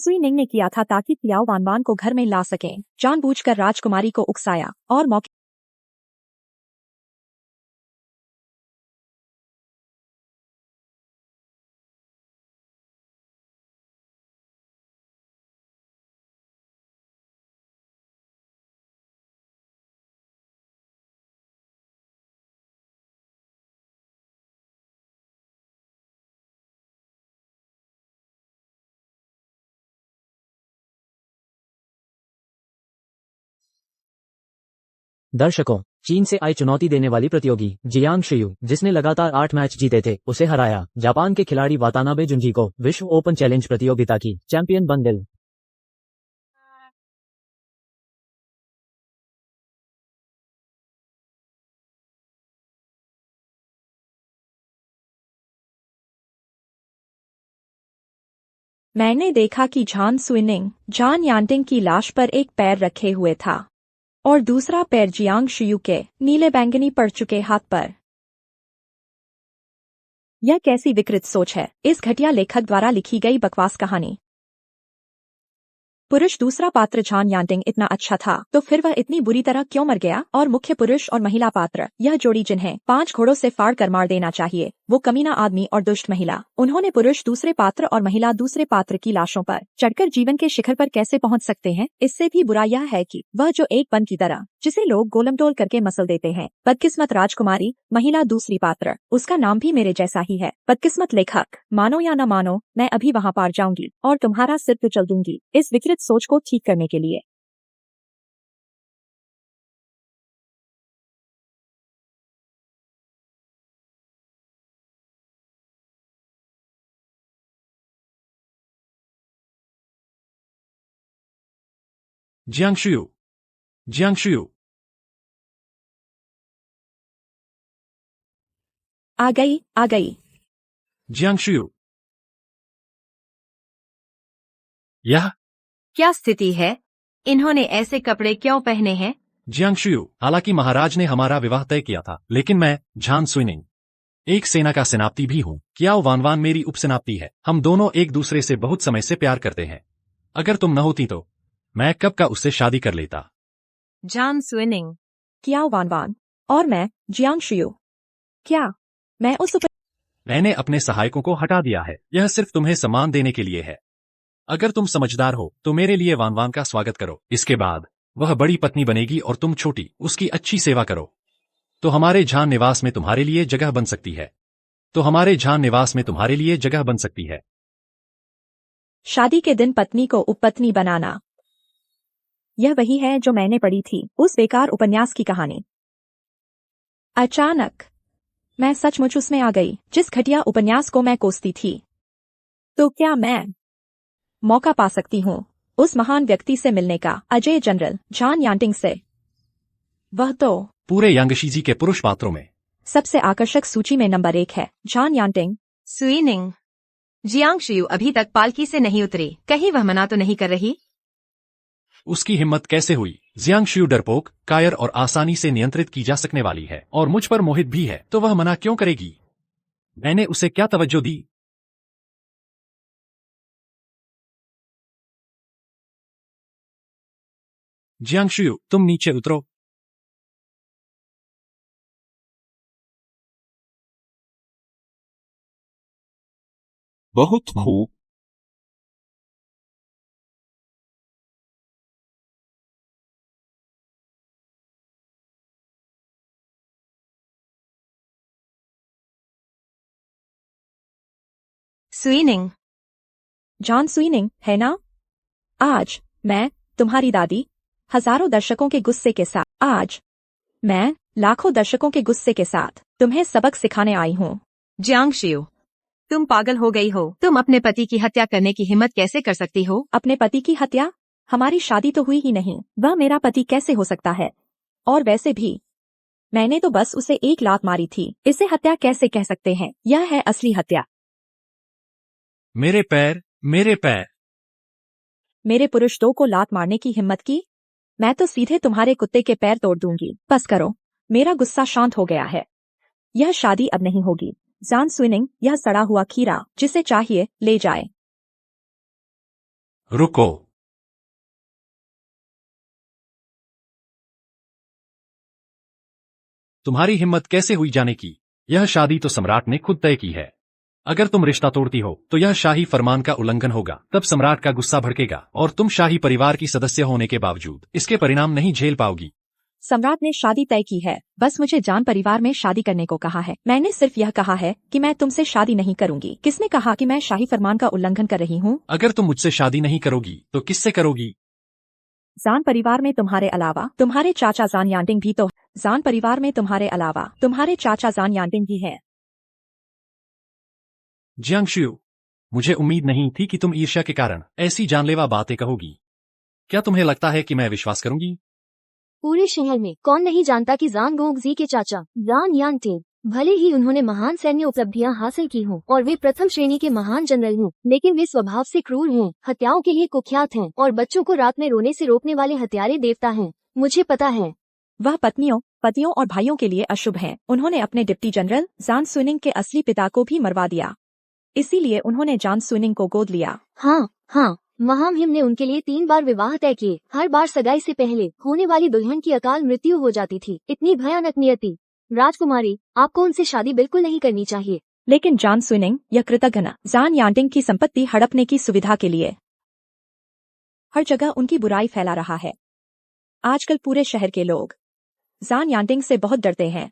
सुइनिंग ने किया था ताकि तियाओ वानवान को घर में ला सकें। जानबूझकर राजकुमारी को उकसाया और मौके दर्शकों, चीन से आई चुनौती देने वाली प्रतियोगी जियांग शियू, जिसने लगातार 8 मैच जीते थे, उसे हराया। जापान के खिलाड़ी वातानाबे जुंजी को विश्व ओपन चैलेंज प्रतियोगिता की चैंपियन बन गई। मैंने देखा कि जान सुइनिंग जान यांटिंग की लाश पर एक पैर रखे हुए था और दूसरा पैर जियांग शियू के नीले बैंगनी पड़ चुके हाथ पर। यह कैसी विकृत सोच है। इस घटिया लेखक द्वारा लिखी गई बकवास कहानी। पुरुष दूसरा पात्र जान यांटिंग इतना अच्छा था तो फिर वह इतनी बुरी तरह क्यों मर गया। और मुख्य पुरुष और महिला पात्र, यह जोड़ी जिन्हें 5 घोड़ों से फाड़ कर मार देना चाहिए, वो कमीना आदमी और दुष्ट महिला, उन्होंने पुरुष दूसरे पात्र और महिला दूसरे पात्र की लाशों पर चढ़कर जीवन के शिखर पर कैसे पहुंच सकते हैं। इससे भी बुरा यह है कि वह जो एक बन की तरह जिसे लोग गोलमटोल करके मसल देते हैं। बदकिस्मत राजकुमारी, महिला दूसरी पात्र, उसका नाम भी मेरे जैसा ही है। बदकिस्मत लेखक, मानो या न मानो, मैं अभी वहाँ पार जाऊंगी और तुम्हारा सिर पे चल दूंगी इस विकृत सोच को ठीक करने के लिए। जियांग शियू, जियांग शियू, आ गई। जियांग शियू। यह क्या स्थिति है? इन्होंने ऐसे कपड़े क्यों पहने हैं? जियांग शियू, हालांकि महाराज ने हमारा विवाह तय किया था, लेकिन मैं जान सुइनिंग एक सेना का सेनापति भी हूँ। कियाओ वानवान मेरी उपसेनापति है। हम दोनों एक दूसरे से बहुत समय से प्यार करते हैं। अगर तुम न होती तो मैं कब का उससे शादी कर लेता। जान सुइनिंग, कियाओ वानवान और मैं जियांग शियू। क्या मैं उस मैंने अपने सहायकों को हटा दिया है। यह सिर्फ तुम्हें सम्मान देने के लिए है। अगर तुम समझदार हो तो मेरे लिए वानवान का स्वागत करो। इसके बाद वह बड़ी पत्नी बनेगी और तुम छोटी, उसकी अच्छी सेवा करो। तो हमारे झान निवास में तुम्हारे लिए जगह बन सकती है। शादी के दिन पत्नी को उपपत्नी बनाना, यह वही है जो मैंने पढ़ी थी उस बेकार उपन्यास की कहानी। अचानक मैं सचमुच उसमें आ गई जिस घटिया उपन्यास को मैं कोसती थी। तो क्या मैं मौका पा सकती हूँ उस महान व्यक्ति से मिलने का, अजय जनरल जान यांटिंग से। वह तो पूरे यांगशीजी के पुरुष पात्रों में सबसे आकर्षक सूची में नंबर 1 है। जान यांटिंग। सुइनिंग, जियांग शियू अभी तक पालकी से नहीं उतरी। कहीं वह मना तो नहीं कर रही? उसकी हिम्मत कैसे हुई? जियांग शियू डरपोक, कायर और आसानी से नियंत्रित की जा सकने वाली है और मुझ पर मोहित भी है, तो वह मना क्यों करेगी? मैंने उसे क्या तवज्जो दी? जियांग शियू, तुम नीचे उतरो। बहुत खूब। सुइनिंग, जान सुइनिंग है ना? आज मैं तुम्हारी दादी हजारों दर्शकों के गुस्से के साथ, आज मैं लाखों दर्शकों के गुस्से के साथ तुम्हें सबक सिखाने आई हूँ। जियांग शियू, तुम पागल हो गई हो। तुम अपने पति की हत्या करने की हिम्मत कैसे कर सकती हो? अपने पति की हत्या? हमारी शादी तो हुई ही नहीं, वह मेरा पति कैसे हो सकता है? और वैसे भी मैंने तो बस उसे एक लात मारी थी, इसे हत्या कैसे कह सकते हैं? यह है असली हत्या। मेरे पैर, मेरे पैर। मेरे पुरुष 2 को लात मारने की हिम्मत की? मैं तो सीधे तुम्हारे कुत्ते के पैर तोड़ दूंगी। बस करो, मेरा गुस्सा शांत हो गया है। यह शादी अब नहीं होगी। जान सुइनिंग, यह सड़ा हुआ खीरा जिसे चाहिए ले जाए। रुको। तुम्हारी हिम्मत कैसे हुई जाने की? यह शादी तो सम्राट ने खुद तय की है। अगर तुम रिश्ता तोड़ती हो तो यह शाही फरमान का उल्लंघन होगा। तब सम्राट का गुस्सा भड़केगा और तुम शाही परिवार की सदस्य होने के बावजूद इसके परिणाम नहीं झेल पाओगी। सम्राट ने शादी तय की है, बस मुझे जान परिवार में शादी करने को कहा है। मैंने सिर्फ यह कहा है कि मैं तुमसे शादी नहीं करूंगी। किसने कहा कि मैं शाही फरमान का उल्लंघन कर रही हूँ? अगर तुम मुझसे शादी नहीं करोगी तो किससे करोगी? जान परिवार में तुम्हारे अलावा तुम्हारे चाचा जान यांटिंग भी तो। जान परिवार में तुम्हारे अलावा तुम्हारे चाचा जान यांटिंग भी है। जियांगशु, मुझे उम्मीद नहीं थी कि तुम ईर्ष्या के कारण ऐसी जानलेवा बातें कहोगी। क्या तुम्हें लगता है कि मैं विश्वास करूंगी? पूरे शहर में कौन नहीं जानता कि जान गोंगजी के चाचा जान यांटिंग, भले ही उन्होंने महान सैन्य उपलब्धियां हासिल की हों और वे प्रथम श्रेणी के महान जनरल हों, लेकिन वे स्वभाव से क्रूर हैं, हत्याओं के लिए कुख्यात हैं और बच्चों को रात में रोने से रोकने वाले हत्यारे देवता हैं। मुझे पता है। वह पतियों और भाइयों के लिए अशुभ हैं। उन्होंने अपने डिप्टी जनरल जान सुनिंग के असली पिता को भी मरवा दिया, इसीलिए उन्होंने जान सुनिंग को गोद लिया। हाँ, महामहिम ने उनके लिए 3 बार विवाह तय किए। हर बार सगाई से पहले होने वाली दुल्हन की अकाल मृत्यु हो जाती थी। इतनी भयानक नियति। राजकुमारी, आपको उनसे शादी बिल्कुल नहीं करनी चाहिए। लेकिन जान सुनिंग यह कृतघ्न जान यांटिंग की संपत्ति हड़पने की सुविधा के लिए हर जगह उनकी बुराई फैला रहा है। आजकल पूरे शहर के लोग जान यांटिंग से बहुत डरते हैं।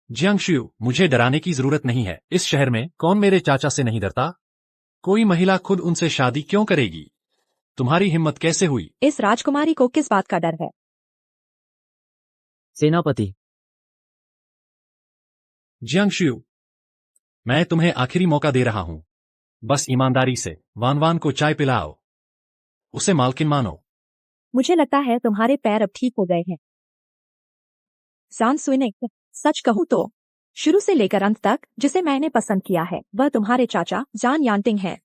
जियांगशु, मुझे डराने की जरूरत नहीं है। इस शहर में कौन मेरे चाचा से नहीं डरता? कोई महिला खुद उनसे शादी क्यों करेगी? तुम्हारी हिम्मत कैसे हुई? इस राजकुमारी को किस बात का डर है? सेनापति। जियांगशु, मैं तुम्हें आखिरी मौका दे रहा हूं। बस ईमानदारी से वान वान को चाय पिलाओ, उसे मालकिन मानो। मुझे लगता है तुम्हारे पैर अब ठीक हो गए हैं। जान सुनिंग, सच कहूँ तो शुरू से लेकर अंत तक जिसे मैंने पसंद किया है वह तुम्हारे चाचा जान यांटिंग है।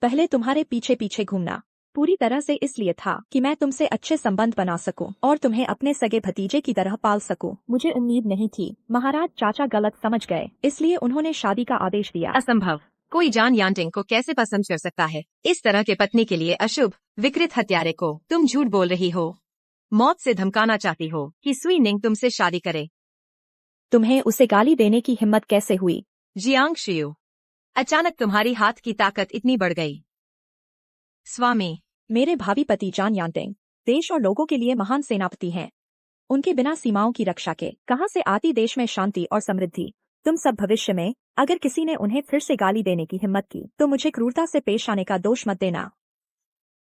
पहले तुम्हारे पीछे पीछे घूमना पूरी तरह से इसलिए था कि मैं तुमसे अच्छे संबंध बना सकूं और तुम्हें अपने सगे भतीजे की तरह पाल सकूं। मुझे उम्मीद नहीं थी। महाराज चाचा गलत समझ गए, इसलिए उन्होंने शादी का आदेश दिया। असंभव। कोई जान यांटिंग को कैसे पसंद कर सकता है? इस तरह के पत्नी के लिए अशुभ विकृत हत्यारे को तुम झूठ बोल रही हो। मौत से धमकाना चाहती हो कि सुई निंग तुमसे शादी करे। तुम्हें उसे गाली देने की हिम्मत कैसे हुई? जियांगशु, अचानक तुम्हारी हाथ की ताकत इतनी बढ़ गई। स्वामी, मेरे भावी पति जान यांटिंग देश और लोगों के लिए महान सेनापति हैं। उनके बिना सीमाओं की रक्षा के कहां से आती देश में शांति और समृद्धि? तुम सब भविष्य में अगर किसी ने उन्हें फिर से गाली देने की हिम्मत की तो मुझे क्रूरता से पेश आने का दोष मत देना।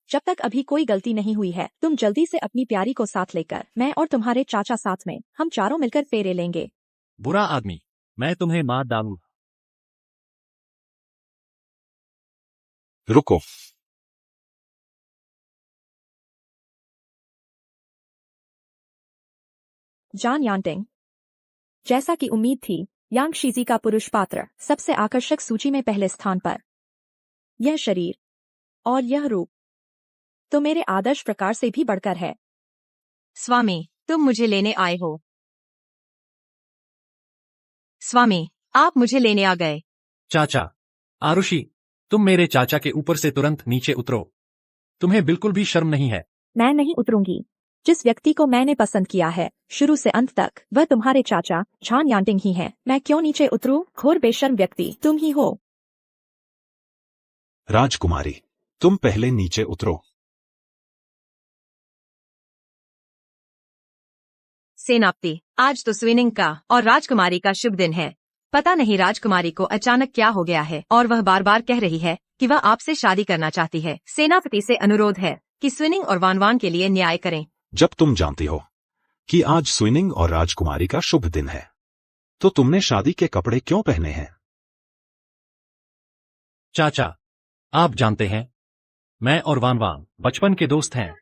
जब तक अभी कोई गलती नहीं हुई है, तुम जल्दी से अपनी प्यारी को साथ लेकर मैं और तुम्हारे चाचा साथ में हम चारों मिलकर फेरे लेंगे। बुरा आदमी, मैं तुम्हें मार डालूं। रुको। जान यांटिंग, जैसा कि उम्मीद थी, यांग शीजी का पुरुष पात्र सबसे आकर्षक सूची में पहले स्थान पर। यह शरीर और यह रूप तो मेरे आदर्श प्रकार से भी बढ़कर है। स्वामी, तुम मुझे लेने आए हो। स्वामी, आप मुझे लेने आ गए। चाचा, आरुषि, तुम मेरे चाचा के ऊपर से तुरंत नीचे उतरो। तुम्हें बिल्कुल भी शर्म नहीं है। मैं नहीं उतरूंगी। जिस व्यक्ति को मैंने पसंद किया है शुरू से अंत तक वह तुम्हारे चाचा जान यांटिंग ही है। मैं क्यों नीचे उतरूं? घोर बेशर्म व्यक्ति तुम ही हो। राजकुमारी, तुम पहले नीचे उतरो। सेनापति, आज तो स्विनिंग का और राजकुमारी का शुभ दिन है। पता नहीं राजकुमारी को अचानक क्या हो गया है और वह बार बार कह रही है कि वह आपसे शादी करना चाहती है। सेनापति से अनुरोध है कि स्विनिंग और वानवान के लिए न्याय करें। जब तुम जानती हो कि आज स्विनिंग और राजकुमारी का शुभ दिन है, तो तुमने शादी के कपड़े क्यों पहने हैं? चाचा, आप जानते हैं, मैं और वानवान बचपन के दोस्त हैं।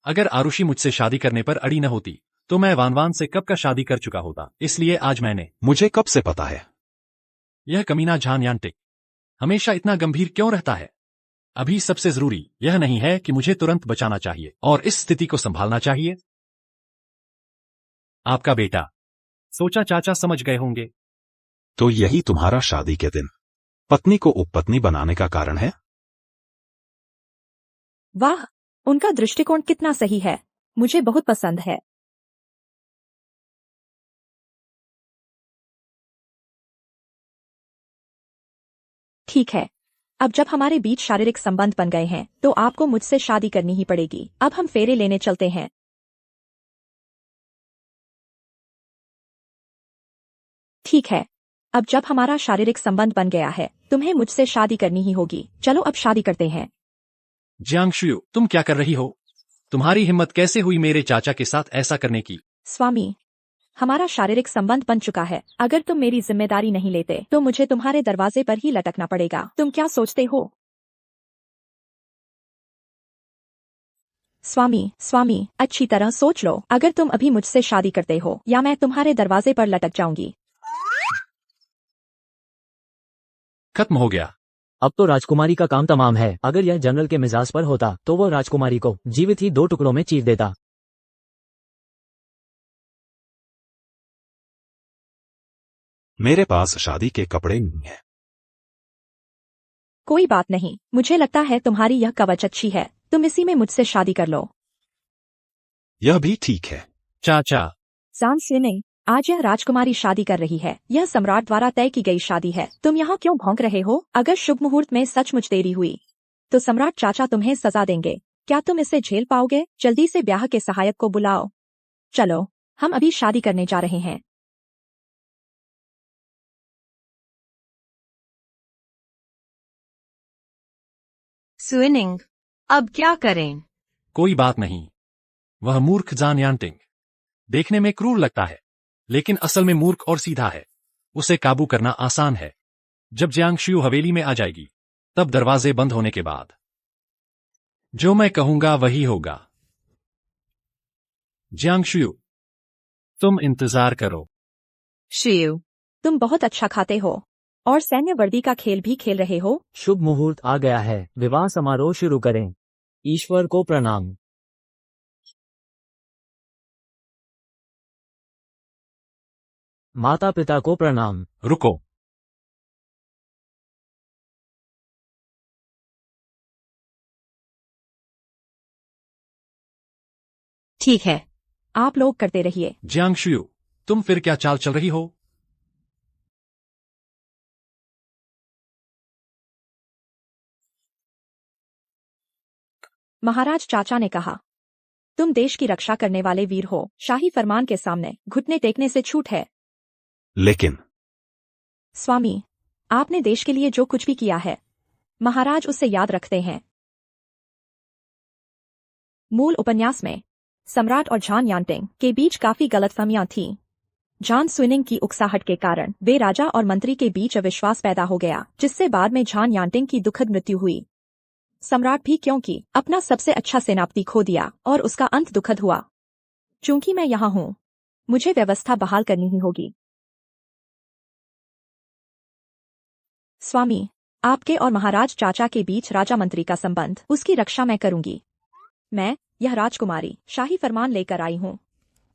अगर आरुषि मुझसे शादी करने पर अड़ी न होती तो मैं वानवान से कब का शादी कर चुका होता। इसलिए आज मैंने। मुझे कब से पता है? यह कमीना जान यांटिंग हमेशा इतना गंभीर क्यों रहता है? अभी सबसे जरूरी यह नहीं है कि मुझे तुरंत बचाना चाहिए और इस स्थिति को संभालना चाहिए। आपका बेटा। सोचा चाचा समझ गए होंगे। तो यही तुम्हारा शादी के दिन पत्नी को उपपत्नी बनाने का कारण है? वाह, उनका दृष्टिकोण कितना सही है, मुझे बहुत पसंद है। ठीक है, अब जब हमारे बीच शारीरिक संबंध बन गए हैं तो आपको मुझसे शादी करनी ही पड़ेगी। अब हम फेरे लेने चलते हैं। ठीक है, अब जब हमारा शारीरिक संबंध बन गया है तुम्हें मुझसे शादी करनी ही होगी। चलो अब शादी करते हैं। जियांगशु, तुम क्या कर रही हो? तुम्हारी हिम्मत कैसे हुई मेरे चाचा के साथ ऐसा करने की? स्वामी, हमारा शारीरिक संबंध बन चुका है। अगर तुम मेरी जिम्मेदारी नहीं लेते तो मुझे तुम्हारे दरवाजे पर ही लटकना पड़ेगा। तुम क्या सोचते हो? स्वामी, अच्छी तरह सोच लो। अगर तुम अभी मुझसे शादी करते हो या मैं तुम्हारे दरवाजे पर लटक जाऊंगी। खत्म हो गया। अब तो राजकुमारी का काम तमाम है। अगर यह जनरल के मिजाज पर होता तो वह राजकुमारी को जीवित ही 2 टुकड़ों में चीर देता। मेरे पास शादी के कपड़े नहीं हैं। कोई बात नहीं, मुझे लगता है तुम्हारी यह कवच अच्छी है। तुम इसी में मुझसे शादी कर लो। यह भी ठीक है। चाचा, जान से नहीं, आज यह राजकुमारी शादी कर रही है। यह सम्राट द्वारा तय की गई शादी है। तुम यहाँ क्यों भौंक रहे हो? अगर शुभ मुहूर्त में सचमुच देरी हुई तो सम्राट चाचा तुम्हें सजा देंगे। क्या तुम इसे झेल पाओगे? जल्दी से ब्याह के सहायक को बुलाओ। चलो, हम अभी शादी करने जा रहे हैं। स्विनिंग, अब क्या करें? कोई बात नहीं। वह मूर्ख जान यांटिंग देखने में क्रूर लगता है, लेकिन असल में मूर्ख और सीधा है। उसे काबू करना आसान है। जब जियांगशु हवेली में आ जाएगी तब दरवाजे बंद होने के बाद जो मैं कहूंगा वही होगा। जियांगशु, तुम इंतजार करो। शिव, तुम बहुत अच्छा खाते हो और सैन्य वर्दी का खेल भी खेल रहे हो। शुभ मुहूर्त आ गया है। विवाह समारोह शुरू करें। ईश्वर को प्रणाम। माता पिता को प्रणाम। रुको। ठीक है। आप लोग करते रहिए। जियांगशु, तुम फिर क्या चाल चल रही हो? महाराज चाचा ने कहा, तुम देश की रक्षा करने वाले वीर हो। शाही फरमान के सामने घुटने टेकने से छूट है। लेकिन स्वामी, आपने देश के लिए जो कुछ भी किया है महाराज उसे याद रखते हैं। मूल उपन्यास में सम्राट और जान यांटिंग के बीच काफी गलतफहमियां थीं। जान स्विनिंग की उकसाहट के कारण वे राजा और मंत्री के बीच अविश्वास पैदा हो गया, जिससे बाद में जान यांटिंग की दुखद मृत्यु हुई। सम्राट भी, क्योंकि अपना सबसे अच्छा सेनापति खो दिया और उसका अंत दुखद हुआ। चूंकि मैं यहाँ हूँ, मुझे व्यवस्था बहाल करनी ही होगी। स्वामी, आपके और महाराज चाचा के बीच राजा मंत्री का संबंध, उसकी रक्षा मैं करूंगी। मैं, यह राजकुमारी, शाही फरमान लेकर आई हूँ।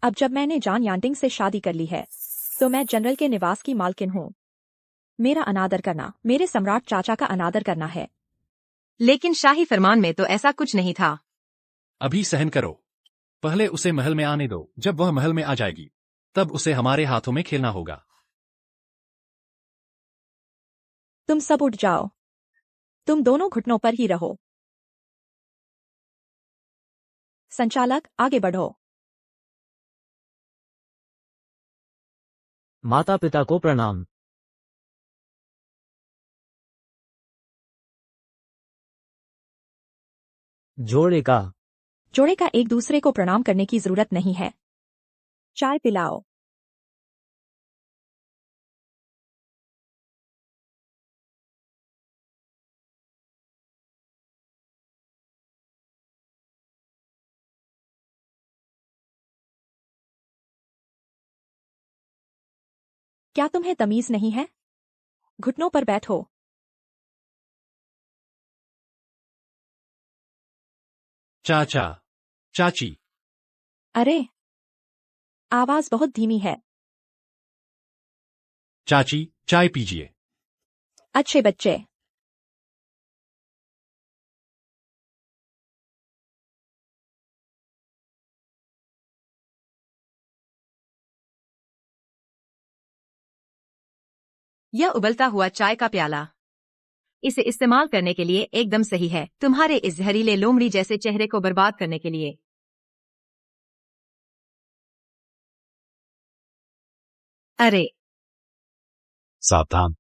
अब जब मैंने जान यांटिंग से शादी कर ली है तो मैं जनरल के निवास की मालकिन हूँ। मेरा अनादर करना मेरे सम्राट चाचा का अनादर करना है। लेकिन शाही फरमान में तो ऐसा कुछ नहीं था। अभी सहन करो। पहले उसे महल में आने दो। जब वह महल में आ जाएगी तब उसे हमारे हाथों में खेलना होगा। तुम सब उठ जाओ। तुम दोनों घुटनों पर ही रहो। संचालक, आगे बढ़ो। माता पिता को प्रणाम। जोड़े का एक दूसरे को प्रणाम करने की जरूरत नहीं है। चाय पिलाओ। क्या तुम्हें तमीज नहीं है? घुटनों पर बैठो। चाचा, चाची, अरे, आवाज बहुत धीमी है। चाची, चाय पीजिए। अच्छे बच्चे। यह उबलता हुआ चाय का प्याला इसे इस्तेमाल करने के लिए एकदम सही है, तुम्हारे इस जहरीले लोमड़ी जैसे चेहरे को बर्बाद करने के लिए। अरे सावधान।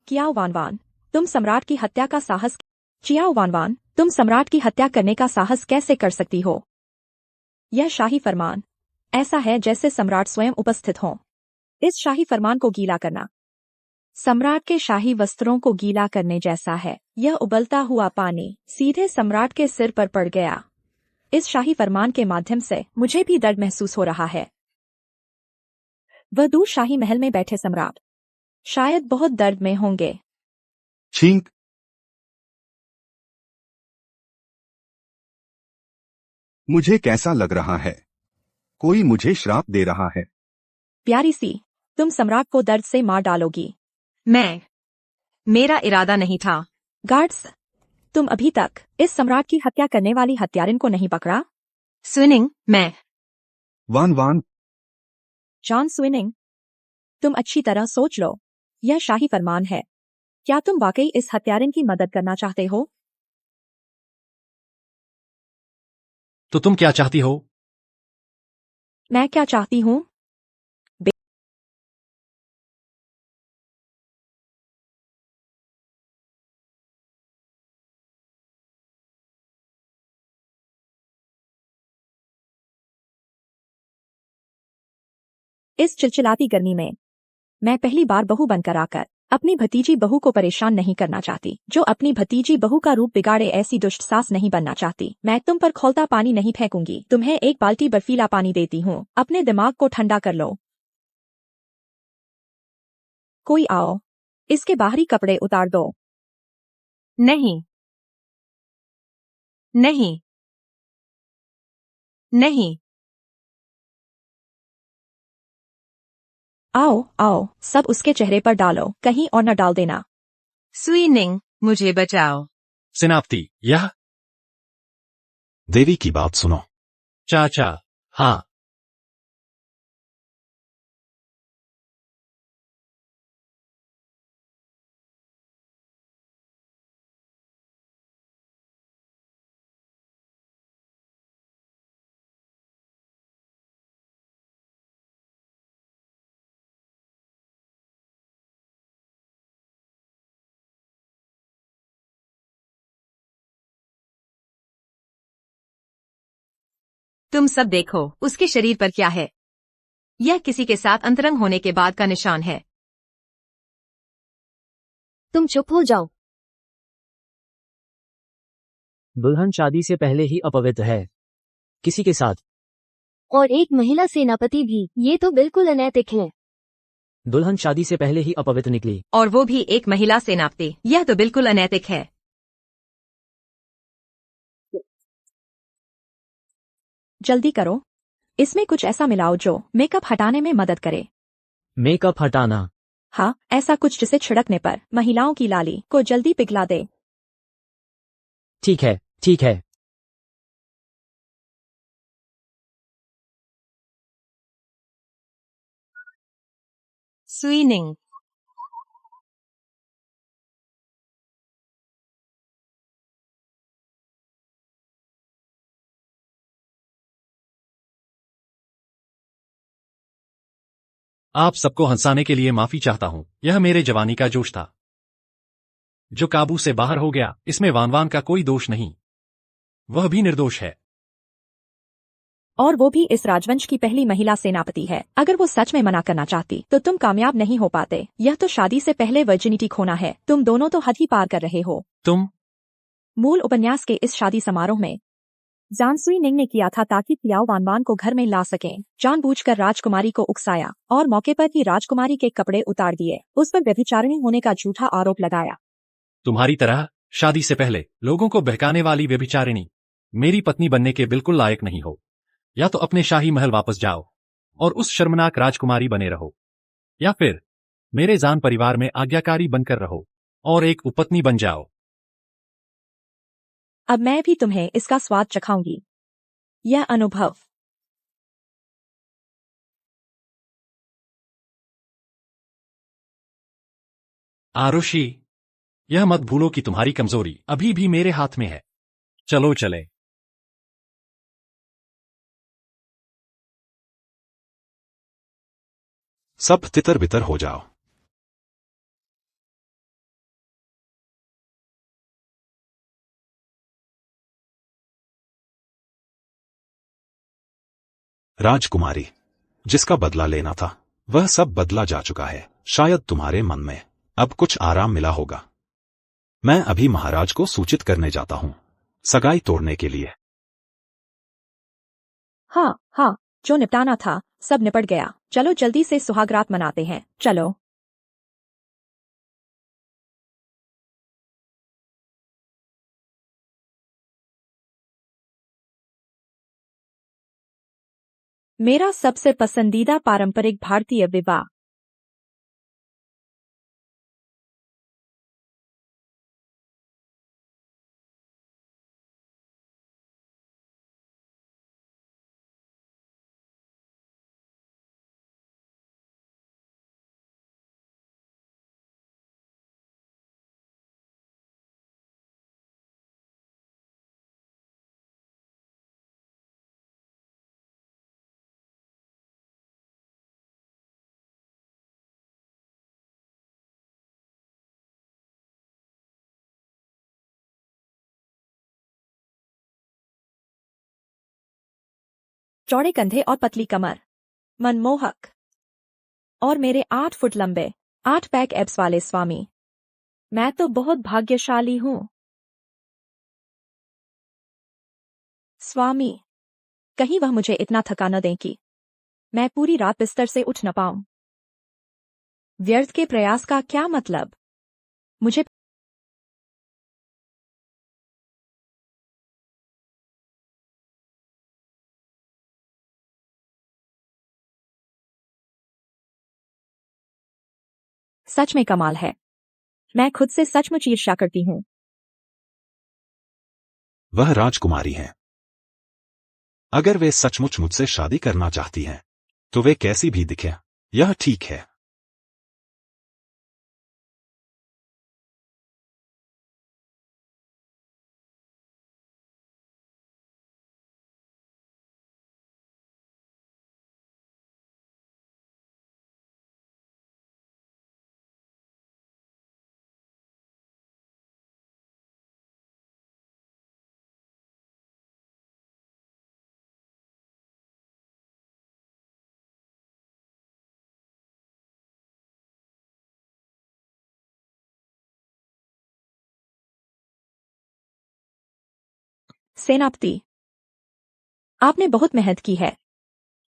कियाओ वानवान, तुम सम्राट की हत्या का साहस। चियाओ वानवान, तुम सम्राट की हत्या करने का साहस कैसे कर सकती हो? यह शाही फरमान ऐसा है जैसे सम्राट स्वयं उपस्थित हों। इस शाही फरमान को गीला करना सम्राट के शाही वस्त्रों को गीला करने जैसा है। यह उबलता हुआ पानी सीधे सम्राट के सिर पर पड़ गया। इस शाही फरमान के माध्यम से मुझे भी दर्द महसूस हो रहा है। वह दूर शाही महल में बैठे सम्राट शायद बहुत दर्द में होंगे। छींक। मुझे कैसा लग रहा है? कोई मुझे श्राप दे रहा है। प्यारी सी, तुम सम्राट को दर्द से मार डालोगी। मेरा इरादा नहीं था। गार्ड्स, तुम अभी तक इस सम्राट की हत्या करने वाली हत्यारिन को नहीं पकड़ा? स्विनिंग, मैं वान वान, जॉन स्विनिंग, तुम अच्छी तरह सोच लो। यह शाही फरमान है। क्या तुम वाकई इस हत्यारिन की मदद करना चाहते हो? तो तुम क्या चाहती हो? मैं क्या चाहती हूँ? इस चिलचिलाती गर्मी में मैं पहली बार बहू बनकर आकर अपनी भतीजी बहू को परेशान नहीं करना चाहती, जो अपनी भतीजी बहू का रूप बिगाड़े ऐसी दुष्ट सास नहीं बनना चाहती। मैं तुम पर खौलता पानी नहीं फेंकूंगी, तुम्हें एक बाल्टी बर्फीला पानी देती हूँ। अपने दिमाग को ठंडा कर लो। कोई आओ, इसके बाहरी कपड़े उतार दो। नहीं, नहीं, नहीं। आओ आओ, सब उसके चेहरे पर डालो, कहीं और न डाल देना। स्विनिंग, मुझे बचाओ। सेनापति, यह देवी की बात सुनो। चाचा। हाँ, तुम सब देखो, उसके शरीर पर क्या है। यह किसी के साथ अंतरंग होने के बाद का निशान है। तुम चुप हो जाओ। दुल्हन शादी से पहले ही अपवित्र है। किसी के साथ। और एक महिला सेनापति भी, ये तो बिल्कुल अनैतिक है। दुल्हन शादी से पहले ही अपवित्र निकली। और वो भी एक महिला सेनापति, यह तो बिल्कुल अनैतिक है। जल्दी करो, इसमें कुछ ऐसा मिलाओ जो मेकअप हटाने में मदद करे। मेकअप हटाना। हाँ, ऐसा कुछ जिसे छिड़कने पर महिलाओं की लाली को जल्दी पिघला दे। ठीक है, ठीक है। स्विनिंग, आप सबको हंसाने के लिए माफी चाहता हूं। यह मेरे जवानी का जोश था जो काबू से बाहर हो गया। इसमें वानवान का कोई दोष नहीं, वह भी निर्दोष है। और वो भी इस राजवंश की पहली महिला सेनापति है। अगर वो सच में मना करना चाहती तो तुम कामयाब नहीं हो पाते। यह तो शादी से पहले वर्जिनिटी खोना है। तुम दोनों तो हद ही पार कर रहे हो। तुम मूल उपन्यास के इस शादी समारोह में जान स्विनिंग ने किया था ताकि तियाओ वानवान को घर में ला सकें। जानबूझकर राजकुमारी को उकसाया और मौके पर ही राजकुमारी के कपड़े उतार दिए। उस पर व्यभिचारिणी होने का झूठा आरोप लगाया। तुम्हारी तरह शादी से पहले लोगों को बहकाने वाली व्यभिचारिणी मेरी पत्नी बनने के बिल्कुल लायक नहीं हो। या तो अपने शाही महल वापस जाओ और उस शर्मनाक राजकुमारी बने रहो, या फिर मेरे जान परिवार में आज्ञाकारी बनकर रहो और एक उपपत्नी बन जाओ। अब मैं भी तुम्हें इसका स्वाद चखाऊंगी। यह अनुभव। आरुषि, यह मत भूलो कि तुम्हारी कमजोरी अभी भी मेरे हाथ में है। चलो चले। सब तितर बितर हो जाओ। राजकुमारी, जिसका बदला लेना था वह सब बदला जा चुका है। शायद तुम्हारे मन में अब कुछ आराम मिला होगा। मैं अभी महाराज को सूचित करने जाता हूं, सगाई तोड़ने के लिए। हाँ हाँ, जो निपटाना था सब निपट गया। चलो जल्दी से सुहागरात मनाते हैं। चलो। मेरा सबसे पसंदीदा पारंपरिक भारतीय विवाह। चौड़े कंधे और पतली कमर, मनमोहक। और मेरे 8 फुट लंबे 8 पैक एब्स वाले स्वामी। मैं तो बहुत भाग्यशाली हूँ। स्वामी, कहीं वह मुझे इतना थका न दें कि मैं पूरी रात बिस्तर से उठ न पाऊं। व्यर्थ के प्रयास का क्या मतलब? मुझे सच में कमाल है। मैं खुद से सचमुच ईर्ष्या करती हूँ। वह राजकुमारी हैं। अगर वे सचमुच मुझसे शादी करना चाहती हैं तो वे कैसी भी दिखें, यह ठीक है। सेनापति, आपने बहुत मेहनत की है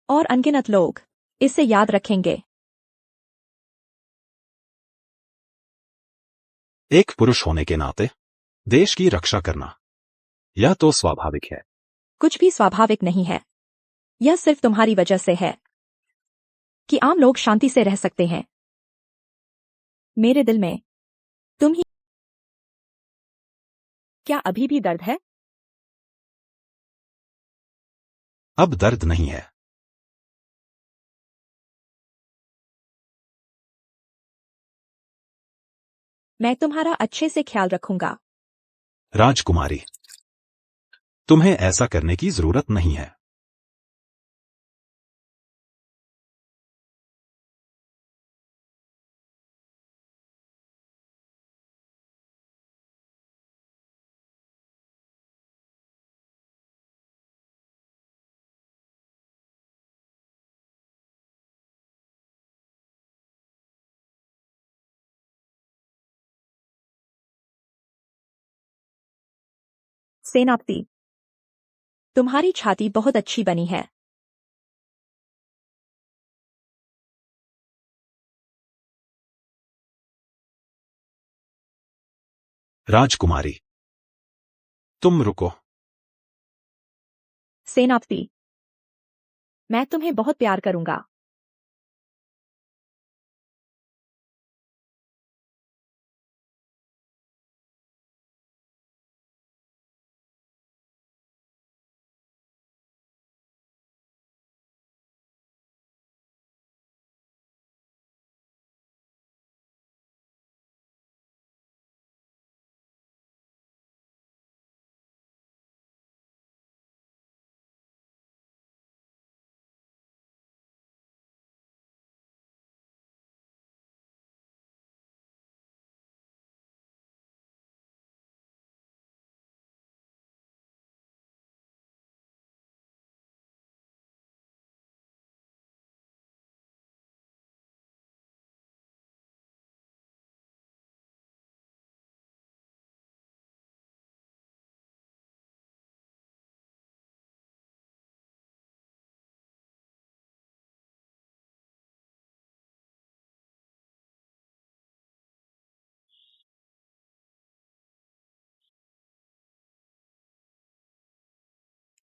और अनगिनत लोग इसे याद रखेंगे। एक पुरुष होने के नाते देश की रक्षा करना, यह तो स्वाभाविक है। कुछ भी स्वाभाविक नहीं है। यह सिर्फ तुम्हारी वजह से है कि आम लोग शांति से रह सकते हैं। मेरे दिल में तुम ही। क्या अभी भी दर्द है? अब दर्द नहीं है। मैं तुम्हारा अच्छे से ख्याल रखूंगा। राजकुमारी, तुम्हें ऐसा करने की जरूरत नहीं है। सेनापति, तुम्हारी छाती बहुत अच्छी बनी है। राजकुमारी, तुम रुको। सेनापति, मैं तुम्हें बहुत प्यार करूंगा।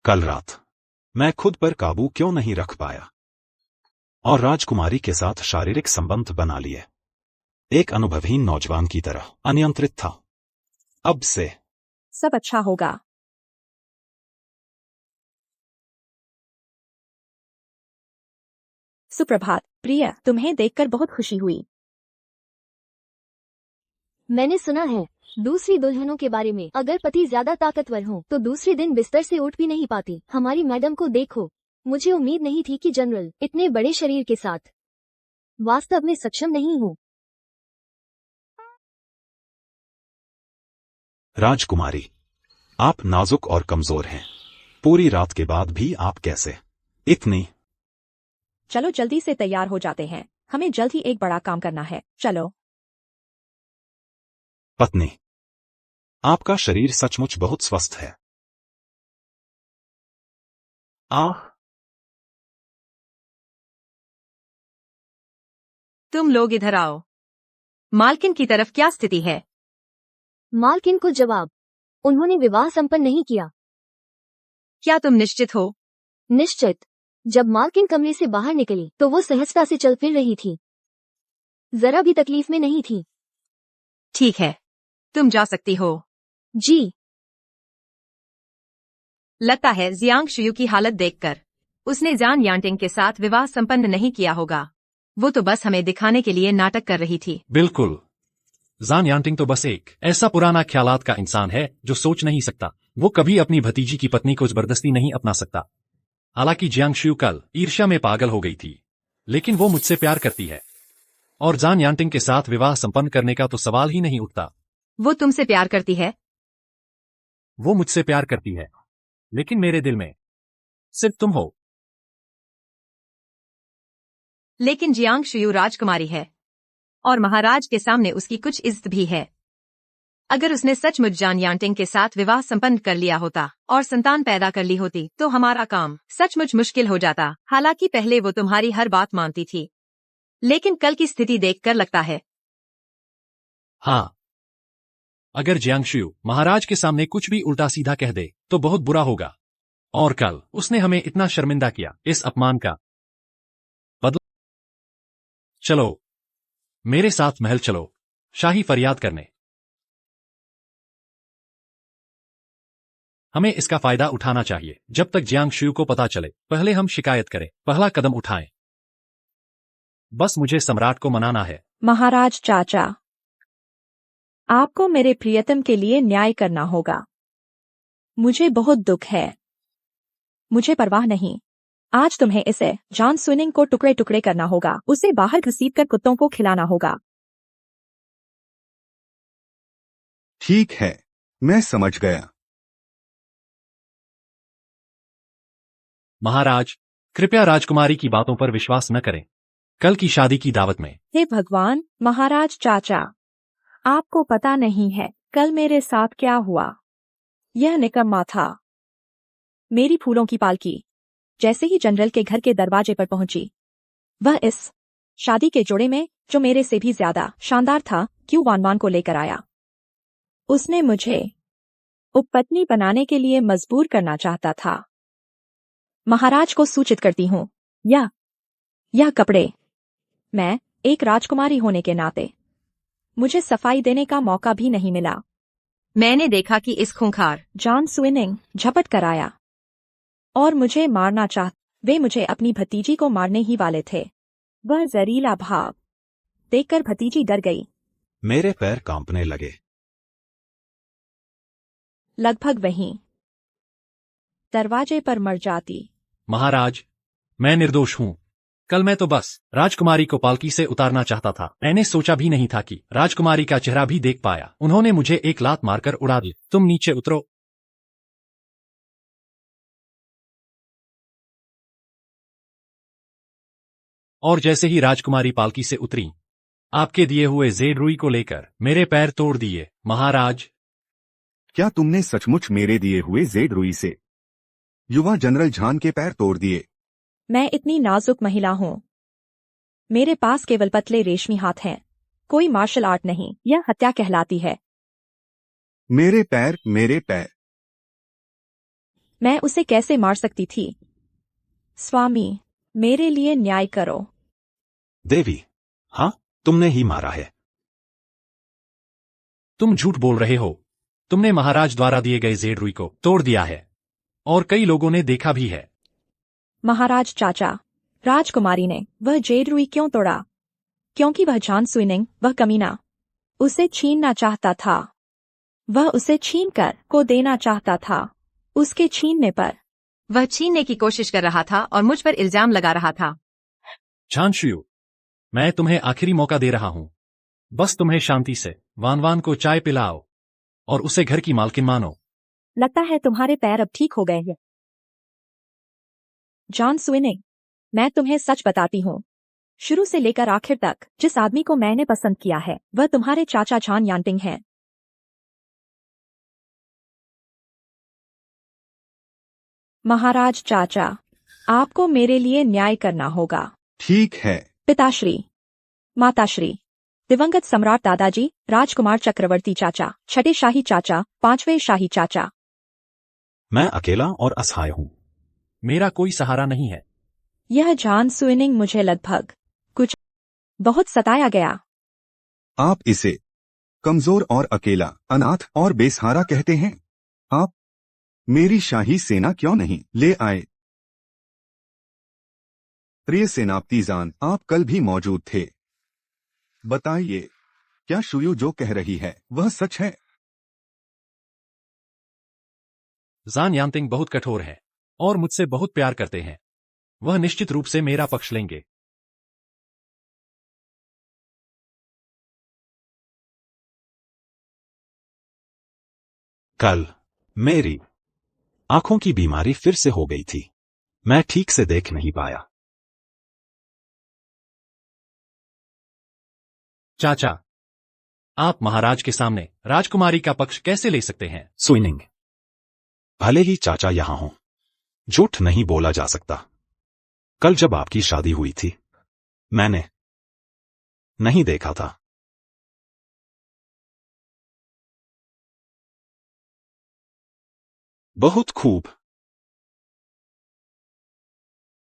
कल रात मैं खुद पर काबू क्यों नहीं रख पाया और राजकुमारी के साथ शारीरिक संबंध बना लिए। एक अनुभवहीन नौजवान की तरह अनियंत्रित था। अब से सब अच्छा होगा। सुप्रभात प्रिय, तुम्हें देखकर बहुत खुशी हुई। मैंने सुना है दूसरी दुल्हनों के बारे में, अगर पति ज्यादा ताकतवर हो तो दूसरे दिन बिस्तर से उठ भी नहीं पाती। हमारी मैडम को देखो, मुझे उम्मीद नहीं थी कि जनरल इतने बड़े शरीर के साथ वास्तव में सक्षम नहीं हूँ। राजकुमारी, आप नाजुक और कमजोर हैं। पूरी रात के बाद भी आप कैसे इतनी। चलो जल्दी से तैयार हो जाते हैं, हमें जल्द ही एक बड़ा काम करना है। चलो। पत्नी, आपका शरीर सचमुच बहुत स्वस्थ है। आह, तुम लोग इधर आओ। मालकिन की तरफ क्या स्थिति है? मालकिन को जवाब, उन्होंने विवाह संपन्न नहीं किया। क्या तुम निश्चित हो? निश्चित। जब मालकिन कमरे से बाहर निकली तो वो सहजता से चल फिर रही थी, जरा भी तकलीफ में नहीं थी। ठीक है, तुम जा सकती हो। जी। लगता है जियांग शुयू की हालत देखकर उसने जान यांटिंग के साथ विवाह संपन्न नहीं किया होगा। वो तो बस हमें दिखाने के लिए नाटक कर रही थी। बिल्कुल, जान यांटिंग तो बस एक ऐसा पुराना ख्यालात का इंसान है जो सोच नहीं सकता। वो कभी अपनी भतीजी की पत्नी को जबरदस्ती नहीं अपना सकता। हालांकि जियांग शुयू कल ईर्ष्या में पागल हो गई थी, लेकिन वो मुझसे प्यार करती है और जान यांटिंग के साथ विवाह संपन्न करने का तो सवाल ही नहीं उठता। वो तुमसे प्यार करती है? वो मुझसे प्यार करती है, लेकिन मेरे दिल में सिर्फ तुम हो। लेकिन जियांग शुयू राजकुमारी है और महाराज के सामने उसकी कुछ इज्जत भी है। अगर उसने सचमुच जान यांटिंग के साथ विवाह संपन्न कर लिया होता और संतान पैदा कर ली होती तो हमारा काम सचमुच मुश्किल हो जाता। हालांकि पहले वो तुम्हारी हर बात मानती थी, लेकिन कल की स्थिति देखकर लगता है। हाँ, अगर जियांग शुयू महाराज के सामने कुछ भी उल्टा सीधा कह दे तो बहुत बुरा होगा। और कल उसने हमें इतना शर्मिंदा किया, इस अपमान का बदला। चलो मेरे साथ महल चलो, शाही फरियाद करने। हमें इसका फायदा उठाना चाहिए जब तक जियांग शुयू को पता चले। पहले हम शिकायत करें, पहला कदम उठाएं। बस मुझे सम्राट को मनाना है। महाराज चाचा, आपको मेरे प्रियतम के लिए न्याय करना होगा। मुझे बहुत दुख है। मुझे परवाह नहीं। आज तुम्हें इसे जान सुनिंग को टुकड़े टुकड़े करना होगा, उसे बाहर घसीटकर कुत्तों को खिलाना होगा। ठीक है, मैं समझ गया। महाराज, कृपया राजकुमारी की बातों पर विश्वास न करें। कल की शादी की दावत में। हे भगवान, महाराज चाचा, आपको पता नहीं है कल मेरे साथ क्या हुआ। यह निकम्मा था। मेरी फूलों की पालकी जैसे ही जनरल के घर के दरवाजे पर पहुंची, वह इस शादी के जोड़े में, जो मेरे से भी ज्यादा शानदार था, क्यू वानवान को लेकर आया। उसने मुझे उपपत्नी बनाने के लिए मजबूर करना चाहता था। महाराज को सूचित करती हूँ। यह कपड़े। मैं एक राजकुमारी होने के नाते मुझे सफाई देने का मौका भी नहीं मिला। मैंने देखा कि इस खूंखार जॉन स्विनिंग झपट कर आया और मुझे मारना वे मुझे अपनी भतीजी को मारने ही वाले थे। वह जहरीला भाव देखकर भतीजी डर गई। मेरे पैर कांपने लगे। लगभग वहीं दरवाजे पर मर जाती। महाराज, मैं निर्दोष हूँ। कल मैं तो बस राजकुमारी को पालकी से उतारना चाहता था। मैंने सोचा भी नहीं था कि राजकुमारी का चेहरा भी देख पाया। उन्होंने मुझे एक लात मारकर उड़ा दी। तुम नीचे उतरो। और जैसे ही राजकुमारी पालकी से उतरी, आपके दिए हुए जेड रुई को लेकर मेरे पैर तोड़ दिए। महाराज, क्या तुमने सचमुच मेरे दिए हुए जेड रुई से युवा जनरल झान के पैर तोड़ दिए? मैं इतनी नाजुक महिला हूँ। मेरे पास केवल पतले रेशमी हाथ हैं। कोई मार्शल आर्ट नहीं। यह हत्या कहलाती है। मेरे पैर, मेरे पैर। मैं उसे कैसे मार सकती थी? स्वामी, मेरे लिए न्याय करो। देवी, हाँ, तुमने ही मारा है। तुम झूठ बोल रहे हो। तुमने महाराज द्वारा दिए गए जेड रुई को तोड़ दिया है और कई लोगों ने देखा भी है। महाराज चाचा, राजकुमारी ने वह जेड रुई क्यों तोड़ा? क्योंकि वह जॉन स्विनिंग, वह कमीना, उसे छीनना चाहता था। वह उसे छीनकर को देना चाहता था। उसके छीनने पर वह छीनने की कोशिश कर रहा था और मुझ पर इल्जाम लगा रहा था। झांशु, मैं तुम्हें आखिरी मौका दे रहा हूं। बस तुम्हें शांति से वान को चाय पिलाओ और उसे घर की मालकिन मानो। लगता है तुम्हारे पैर अब ठीक हो गए हैं। जॉन स्विनिंग, मैं तुम्हें सच बताती हूँ। शुरू से लेकर आखिर तक जिस आदमी को मैंने पसंद किया है वह तुम्हारे चाचा जॉन यांटिंग हैं। महाराज चाचा, आपको मेरे लिए न्याय करना होगा। ठीक है। पिताश्री, माताश्री, दिवंगत सम्राट दादाजी, राजकुमार चक्रवर्ती चाचा, छठे शाही चाचा, पांचवें शाही चाचा। मैं अकेला और असहाय हूँ। मेरा कोई सहारा नहीं है। यह जॉन स्विनिंग मुझे लगभग कुछ बहुत सताया गया। आप इसे कमजोर और अकेला, अनाथ और बेसहारा कहते हैं। आप मेरी शाही सेना क्यों नहीं ले आए? प्रिय सेनापति जान, आप कल भी मौजूद थे। बताइए, क्या शुयू जो कह रही है वह सच है? जान यांतिंग बहुत कठोर है और मुझसे बहुत प्यार करते हैं। वह निश्चित रूप से मेरा पक्ष लेंगे। कल मेरी आंखों की बीमारी फिर से हो गई थी। मैं ठीक से देख नहीं पाया। चाचा, आप महाराज के सामने राजकुमारी का पक्ष कैसे ले सकते हैं? स्विनिंग, भले ही चाचा यहां हों, झूठ नहीं बोला जा सकता। कल जब आपकी शादी हुई थी, मैंने नहीं देखा था। बहुत खूब।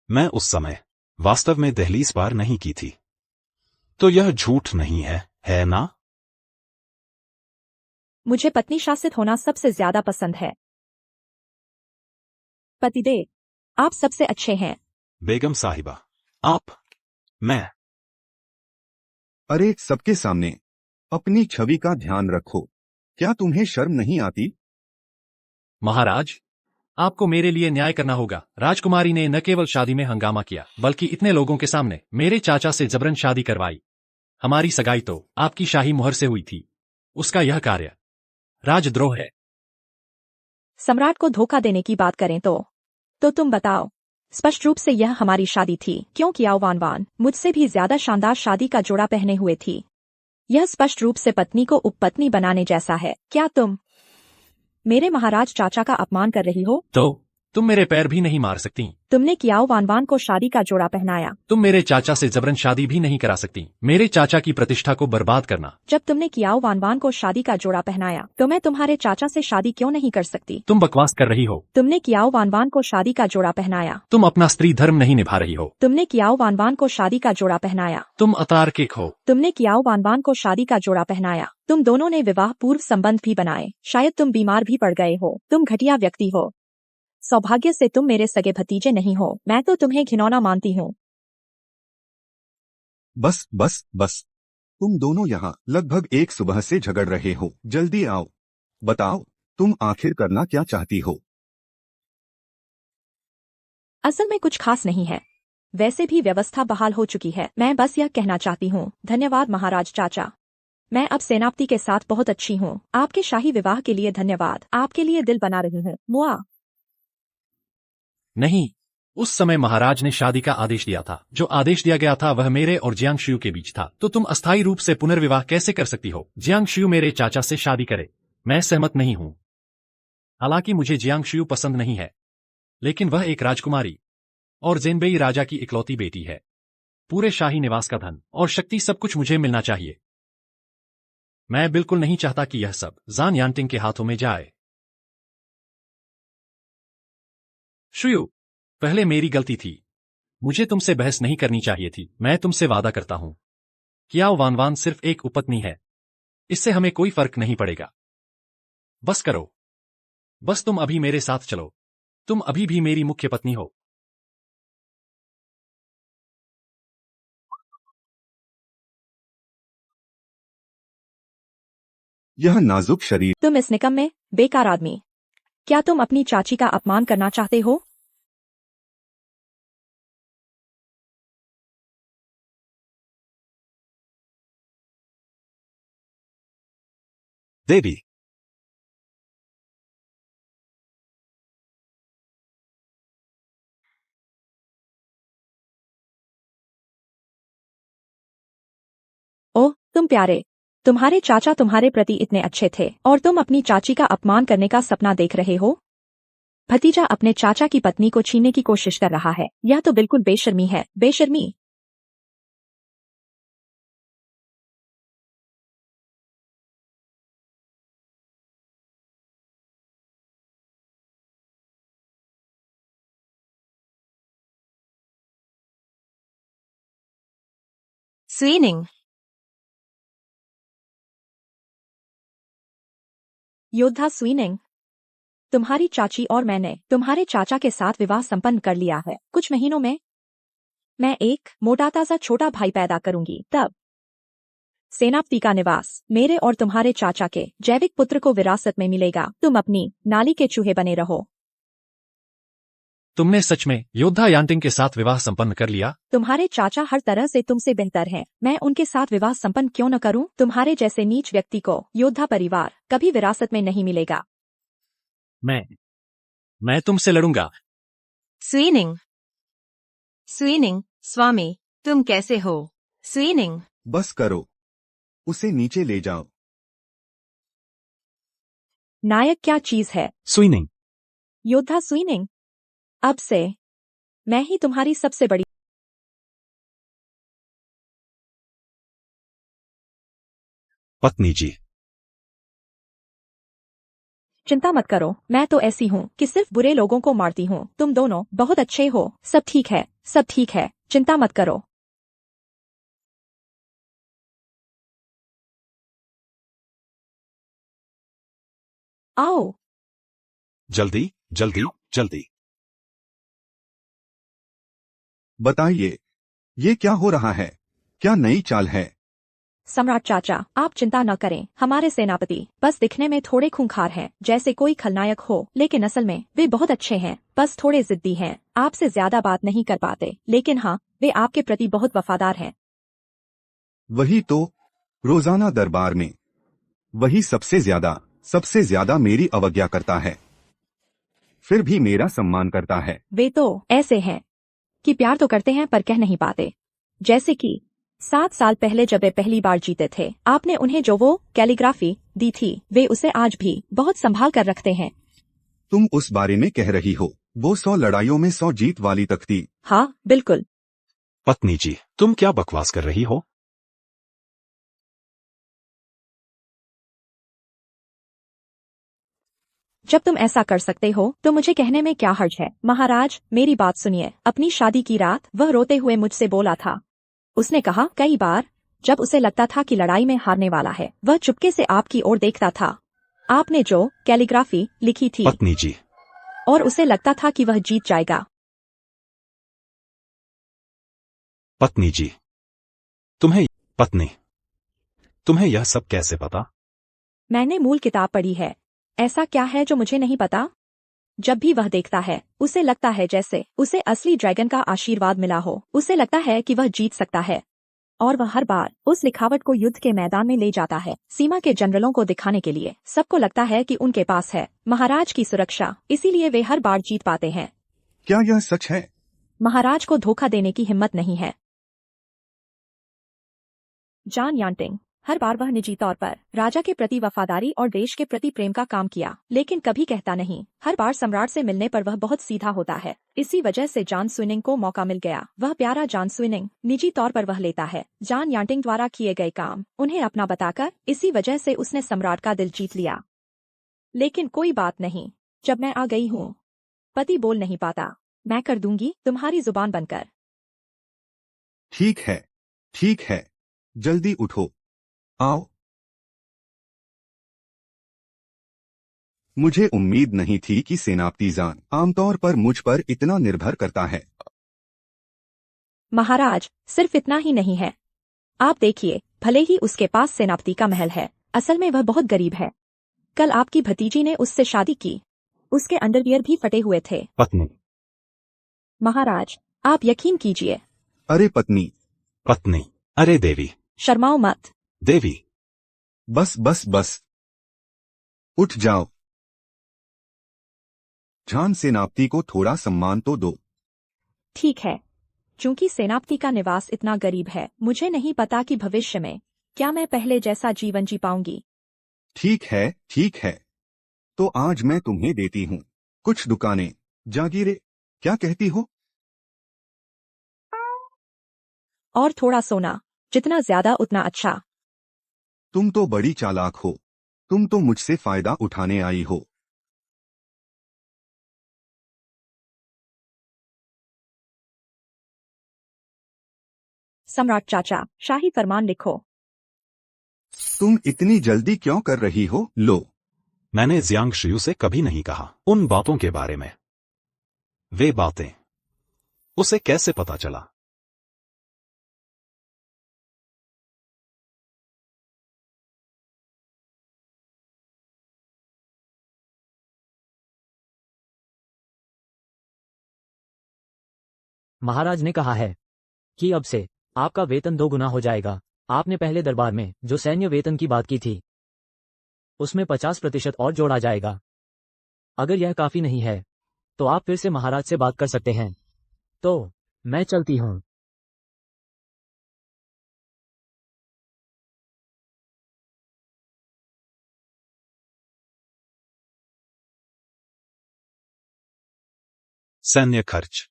मैं उस समय वास्तव में दहलीज पार नहीं की थी। तो यह झूठ नहीं है ना? मुझे पत्नी शासित होना सबसे ज्यादा पसंद है। पतिदेव, आप सबसे अच्छे हैं। बेगम साहिबा, मैं अरे, सबके सामने अपनी छवि का ध्यान रखो। क्या तुम्हें शर्म नहीं आती? महाराज, आपको मेरे लिए न्याय करना होगा। राजकुमारी ने न केवल शादी में हंगामा किया, बल्कि इतने लोगों के सामने मेरे चाचा से जबरन शादी करवाई। हमारी सगाई तो आपकी शाही मुहर से हुई थी। उसका यह कार्य राजद्रोह है। सम्राट को धोखा देने की बात करें तो तुम बताओ। स्पष्ट रूप से यह हमारी शादी थी, क्योंकि वान मुझसे भी ज्यादा शानदार शादी का जोड़ा पहने हुए थी। यह स्पष्ट रूप से पत्नी को उपपत्नी बनाने जैसा है। क्या तुम मेरे महाराज चाचा का अपमान कर रही हो? तो तुम मेरे पैर भी नहीं मार सकती। तुमने कियाओ वानवान को शादी का जोड़ा पहनाया। तुम मेरे चाचा से जबरन शादी भी नहीं करा सकती। मेरे चाचा की प्रतिष्ठा को बर्बाद करना। जब तुमने कियाओ वानवान को शादी का जोड़ा पहनाया तो मैं तुम्हारे चाचा से शादी क्यों नहीं कर सकती? तुम बकवास कर रही हो। तुमने कियाओ वानवान को शादी का जोड़ा पहनाया। तुम अपना स्त्री धर्म नहीं निभा रही हो। तुमने कियाओ वानवान को शादी का जोड़ा पहनाया। तुम अतार्किक हो। तुमने कियाओ वानवान को शादी का जोड़ा पहनाया। तुम दोनों ने विवाह पूर्व संबंध भी बनाए। शायद तुम बीमार भी पड़ गए हो। तुम घटिया व्यक्ति हो। सौभाग्य से तुम मेरे सगे भतीजे नहीं हो। मैं तो तुम्हें घिनौना मानती हूँ। बस बस बस, तुम दोनों यहाँ लगभग एक सुबह से झगड़ रहे हो। जल्दी आओ, बताओ तुम आखिर करना क्या चाहती हो? असल में कुछ खास नहीं है। वैसे भी व्यवस्था बहाल हो चुकी है। मैं बस यह कहना चाहती हूँ, धन्यवाद महाराज चाचा। मैं अब सेनापति के साथ बहुत अच्छी हूँ। आपके शाही विवाह के लिए धन्यवाद। आपके लिए दिल बना रही हूँ। मुआ। नहीं, उस समय महाराज ने शादी का आदेश दिया था। जो आदेश दिया गया था वह मेरे और जियांगशियू के बीच था। तो तुम अस्थायी रूप से पुनर्विवाह कैसे कर सकती हो? जियांगशियू मेरे चाचा से शादी करे, मैं सहमत नहीं हूँ। हालांकि मुझे जियांगशियू पसंद नहीं है, लेकिन वह एक राजकुमारी और जेनबेई राजा की इकलौती बेटी है। पूरे शाही निवास का धन और शक्ति सब कुछ मुझे मिलना चाहिए। मैं बिल्कुल नहीं चाहता कि यह सब जान यांटिंग के हाथों में जाए। शुयू, पहले मेरी गलती थी। मुझे तुमसे बहस नहीं करनी चाहिए थी। मैं तुमसे वादा करता हूं, कियाओ वानवान सिर्फ एक उपपत्नी है। इससे हमें कोई फर्क नहीं पड़ेगा। बस करो। बस तुम अभी मेरे साथ चलो। तुम अभी भी मेरी मुख्य पत्नी हो। यह नाजुक शरीर। तुम इस निकम्मे बेकार आदमी, क्या तुम अपनी चाची का अपमान करना चाहते हो? देवी, ओह तुम प्यारे, तुम्हारे चाचा तुम्हारे प्रति इतने अच्छे थे और तुम अपनी चाची का अपमान करने का सपना देख रहे हो? भतीजा अपने चाचा की पत्नी को छीनने की कोशिश कर रहा है। यह तो बिल्कुल बेशर्मी है। बेशर्मी। स्वीनिंग। योद्धा स्वीनिंग, तुम्हारी चाची और मैंने तुम्हारे चाचा के साथ विवाह संपन्न कर लिया है। कुछ महीनों में मैं एक मोटा ताजा छोटा भाई पैदा करूंगी। तब सेनापति का निवास मेरे और तुम्हारे चाचा के जैविक पुत्र को विरासत में मिलेगा। तुम अपनी नाली के चूहे बने रहो। तुमने सच में योद्धा यांटिंग के साथ विवाह संपन्न कर लिया? तुम्हारे चाचा हर तरह से तुमसे बेहतर हैं। मैं उनके साथ विवाह संपन्न क्यों न करूं? तुम्हारे जैसे नीच व्यक्ति को योद्धा परिवार कभी विरासत में नहीं मिलेगा। मैं तुमसे लड़ूंगा। स्वीनिंग। स्वीनिंग, स्वामी, तुम कैसे हो? स्वीनिंग। बस करो, उसे नीचे ले जाओ। नायक क्या चीज है? स्वीनिंग। योद्धा स्वीनिंग, अब से मैं ही तुम्हारी सबसे बड़ी पत्नी जी, चिंता मत करो। मैं तो ऐसी हूँ कि सिर्फ बुरे लोगों को मारती हूँ। तुम दोनों बहुत अच्छे हो। सब ठीक है, सब ठीक है। चिंता मत करो। आओ। जल्दी जल्दी जल्दी। बताइए, ये क्या हो रहा है? क्या नई चाल है? सम्राट चाचा, आप चिंता न करें। हमारे सेनापति बस दिखने में थोड़े खूंखार हैं, जैसे कोई खलनायक हो, लेकिन असल में वे बहुत अच्छे हैं। बस थोड़े जिद्दी हैं। आपसे ज्यादा बात नहीं कर पाते, लेकिन हाँ, वे आपके प्रति बहुत वफादार हैं। वही तो, रोजाना दरबार में वही सबसे ज्यादा मेरी अवज्ञा करता है, फिर भी मेरा सम्मान करता है। वे तो ऐसे हैं कि प्यार तो करते हैं पर कह नहीं पाते। जैसे कि 7 साल पहले जब वे पहली बार जीते थे, आपने उन्हें जो वो कैलीग्राफी दी थी, वे उसे आज भी बहुत संभाल कर रखते हैं। तुम उस बारे में कह रही हो? वो 100 लड़ाइयों में 100 जीत वाली तख्ती। हाँ बिल्कुल। पत्नी जी, तुम क्या बकवास कर रही हो? जब तुम ऐसा कर सकते हो तो मुझे कहने में क्या हर्ज है। महाराज मेरी बात सुनिए। अपनी शादी की रात वह रोते हुए मुझसे बोला था। उसने कहा कई बार जब उसे लगता था कि लड़ाई में हारने वाला है, वह चुपके से आपकी ओर देखता था। आपने जो कैलीग्राफी लिखी थी पत्नी जी, और उसे लगता था कि वह जीत जाएगा। पत्नी जी, तुम्हें यह सब कैसे पता? मैंने मूल किताब पढ़ी है। ऐसा क्या है जो मुझे नहीं पता? जब भी वह देखता है उसे लगता है जैसे उसे असली ड्रैगन का आशीर्वाद मिला हो। उसे लगता है कि वह जीत सकता है और वह हर बार उस लिखावट को युद्ध के मैदान में ले जाता है, सीमा के जनरलों को दिखाने के लिए। सबको लगता है कि उनके पास है महाराज की सुरक्षा, इसीलिए वे हर बार जीत पाते हैं। क्या यह सच है? महाराज को धोखा देने की हिम्मत नहीं है। जॉन यांटिंग हर बार वह निजी तौर पर राजा के प्रति वफादारी और देश के प्रति प्रेम का काम किया, लेकिन कभी कहता नहीं। हर बार सम्राट से मिलने पर वह बहुत सीधा होता है। इसी वजह से जॉन स्विनिंग को मौका मिल गया। वह प्यारा जॉन स्विनिंग निजी तौर पर वह लेता है जॉन यांटिंग द्वारा किए गए काम उन्हें अपना बताकर। इसी वजह से उसने सम्राट का दिल जीत लिया। लेकिन कोई बात नहीं, जब मैं आ गई हूँ। पति बोल नहीं पाता, मैं कर दूंगी तुम्हारी जुबान बनकर। ठीक है, ठीक है, जल्दी उठो, आओ। मुझे उम्मीद नहीं थी कि सेनापति जान आमतौर पर मुझ पर इतना निर्भर करता है। महाराज सिर्फ इतना ही नहीं है, आप देखिए, भले ही उसके पास सेनापति का महल है, असल में वह बहुत गरीब है। कल आपकी भतीजी ने उससे शादी की, उसके अंडरवियर भी फटे हुए थे। पत्नी, महाराज आप यकीन कीजिए। अरे पत्नी, अरे देवी, शर्माओ मत। देवी, बस बस बस, उठ जाओ। जान सेनापति को थोड़ा सम्मान तो दो। ठीक है, चूंकि सेनापति का निवास इतना गरीब है, मुझे नहीं पता कि भविष्य में क्या मैं पहले जैसा जीवन जी पाऊंगी। ठीक है, ठीक है, तो आज मैं तुम्हें देती हूँ कुछ दुकानें, जागीरें, क्या कहती हो? और थोड़ा सोना, जितना ज्यादा उतना अच्छा। तुम तो बड़ी चालाक हो, तुम तो मुझसे फायदा उठाने आई हो। सम्राट चाचा, शाही फरमान लिखो। तुम इतनी जल्दी क्यों कर रही हो? लो। मैंने जियांग शियू से कभी नहीं कहा उन बातों के बारे में। वे बातें उसे कैसे पता चला? महाराज ने कहा है कि अब से आपका वेतन 2 गुना हो जाएगा। आपने पहले दरबार में जो सैन्य वेतन की बात की थी, उसमें 50% और जोड़ा जाएगा। अगर यह काफी नहीं है तो आप फिर से महाराज से बात कर सकते हैं। तो मैं चलती हूँ। सैन्य खर्च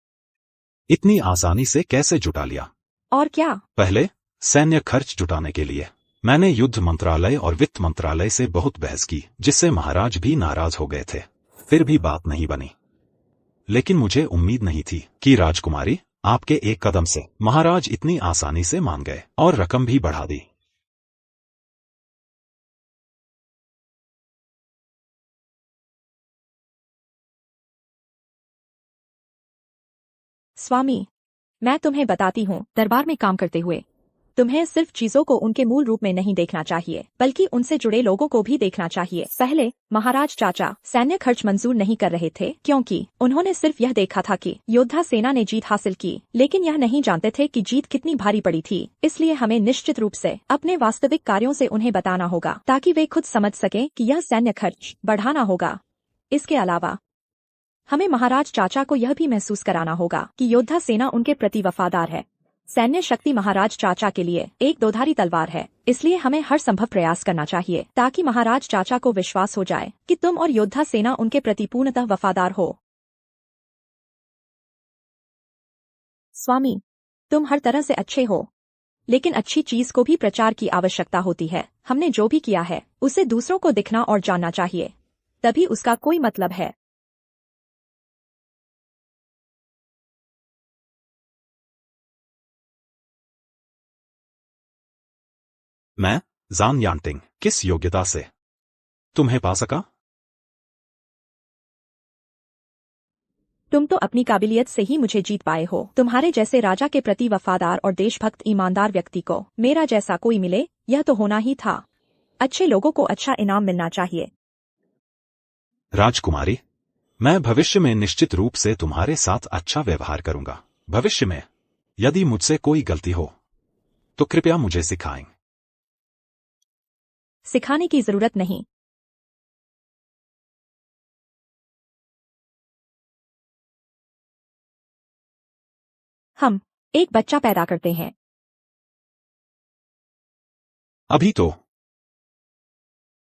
इतनी आसानी से कैसे जुटा लिया? और क्या? पहले सैन्य खर्च जुटाने के लिए मैंने युद्ध मंत्रालय और वित्त मंत्रालय से बहुत बहस की, जिससे महाराज भी नाराज हो गए थे। फिर भी बात नहीं बनी। लेकिन मुझे उम्मीद नहीं थी कि राजकुमारी आपके एक कदम से महाराज इतनी आसानी से मान गए और रकम भी बढ़ा दी। स्वामी, मैं तुम्हें बताती हूँ, दरबार में काम करते हुए तुम्हें सिर्फ चीजों को उनके मूल रूप में नहीं देखना चाहिए, बल्कि उनसे जुड़े लोगों को भी देखना चाहिए। पहले महाराज चाचा सैन्य खर्च मंजूर नहीं कर रहे थे, क्योंकि उन्होंने सिर्फ यह देखा था कि योद्धा सेना ने जीत हासिल की, लेकिन यह नहीं जानते थे कि जीत कितनी भारी पड़ी थी। इसलिए हमें निश्चित रूप से अपने वास्तविक कार्यों से उन्हें बताना होगा, ताकि वे खुद समझ सकें कि यह सैन्य खर्च बढ़ाना होगा। इसके अलावा हमें महाराज चाचा को यह भी महसूस कराना होगा कि योद्धा सेना उनके प्रति वफादार है। सैन्य शक्ति महाराज चाचा के लिए एक दोधारी तलवार है, इसलिए हमें हर संभव प्रयास करना चाहिए ताकि महाराज चाचा को विश्वास हो जाए कि तुम और योद्धा सेना उनके प्रति पूर्णतः वफादार हो। स्वामी, तुम हर तरह से अच्छे हो, लेकिन अच्छी चीज को भी प्रचार की आवश्यकता होती है। हमने जो भी किया है उसे दूसरों को दिखना और जानना चाहिए, तभी उसका कोई मतलब है। मैं जान यांटिंग किस योग्यता से तुम्हें पा सका? तुम तो अपनी काबिलियत से ही मुझे जीत पाए हो। तुम्हारे जैसे राजा के प्रति वफादार और देशभक्त ईमानदार व्यक्ति को मेरा जैसा कोई मिले, यह तो होना ही था। अच्छे लोगों को अच्छा इनाम मिलना चाहिए। राजकुमारी, मैं भविष्य में निश्चित रूप से तुम्हारे साथ अच्छा व्यवहार करूंगा। भविष्य में यदि मुझसे कोई गलती हो तो कृपया मुझे सिखाएं। सिखाने की जरूरत नहीं। हम एक बच्चा पैदा करते हैं। अभी तो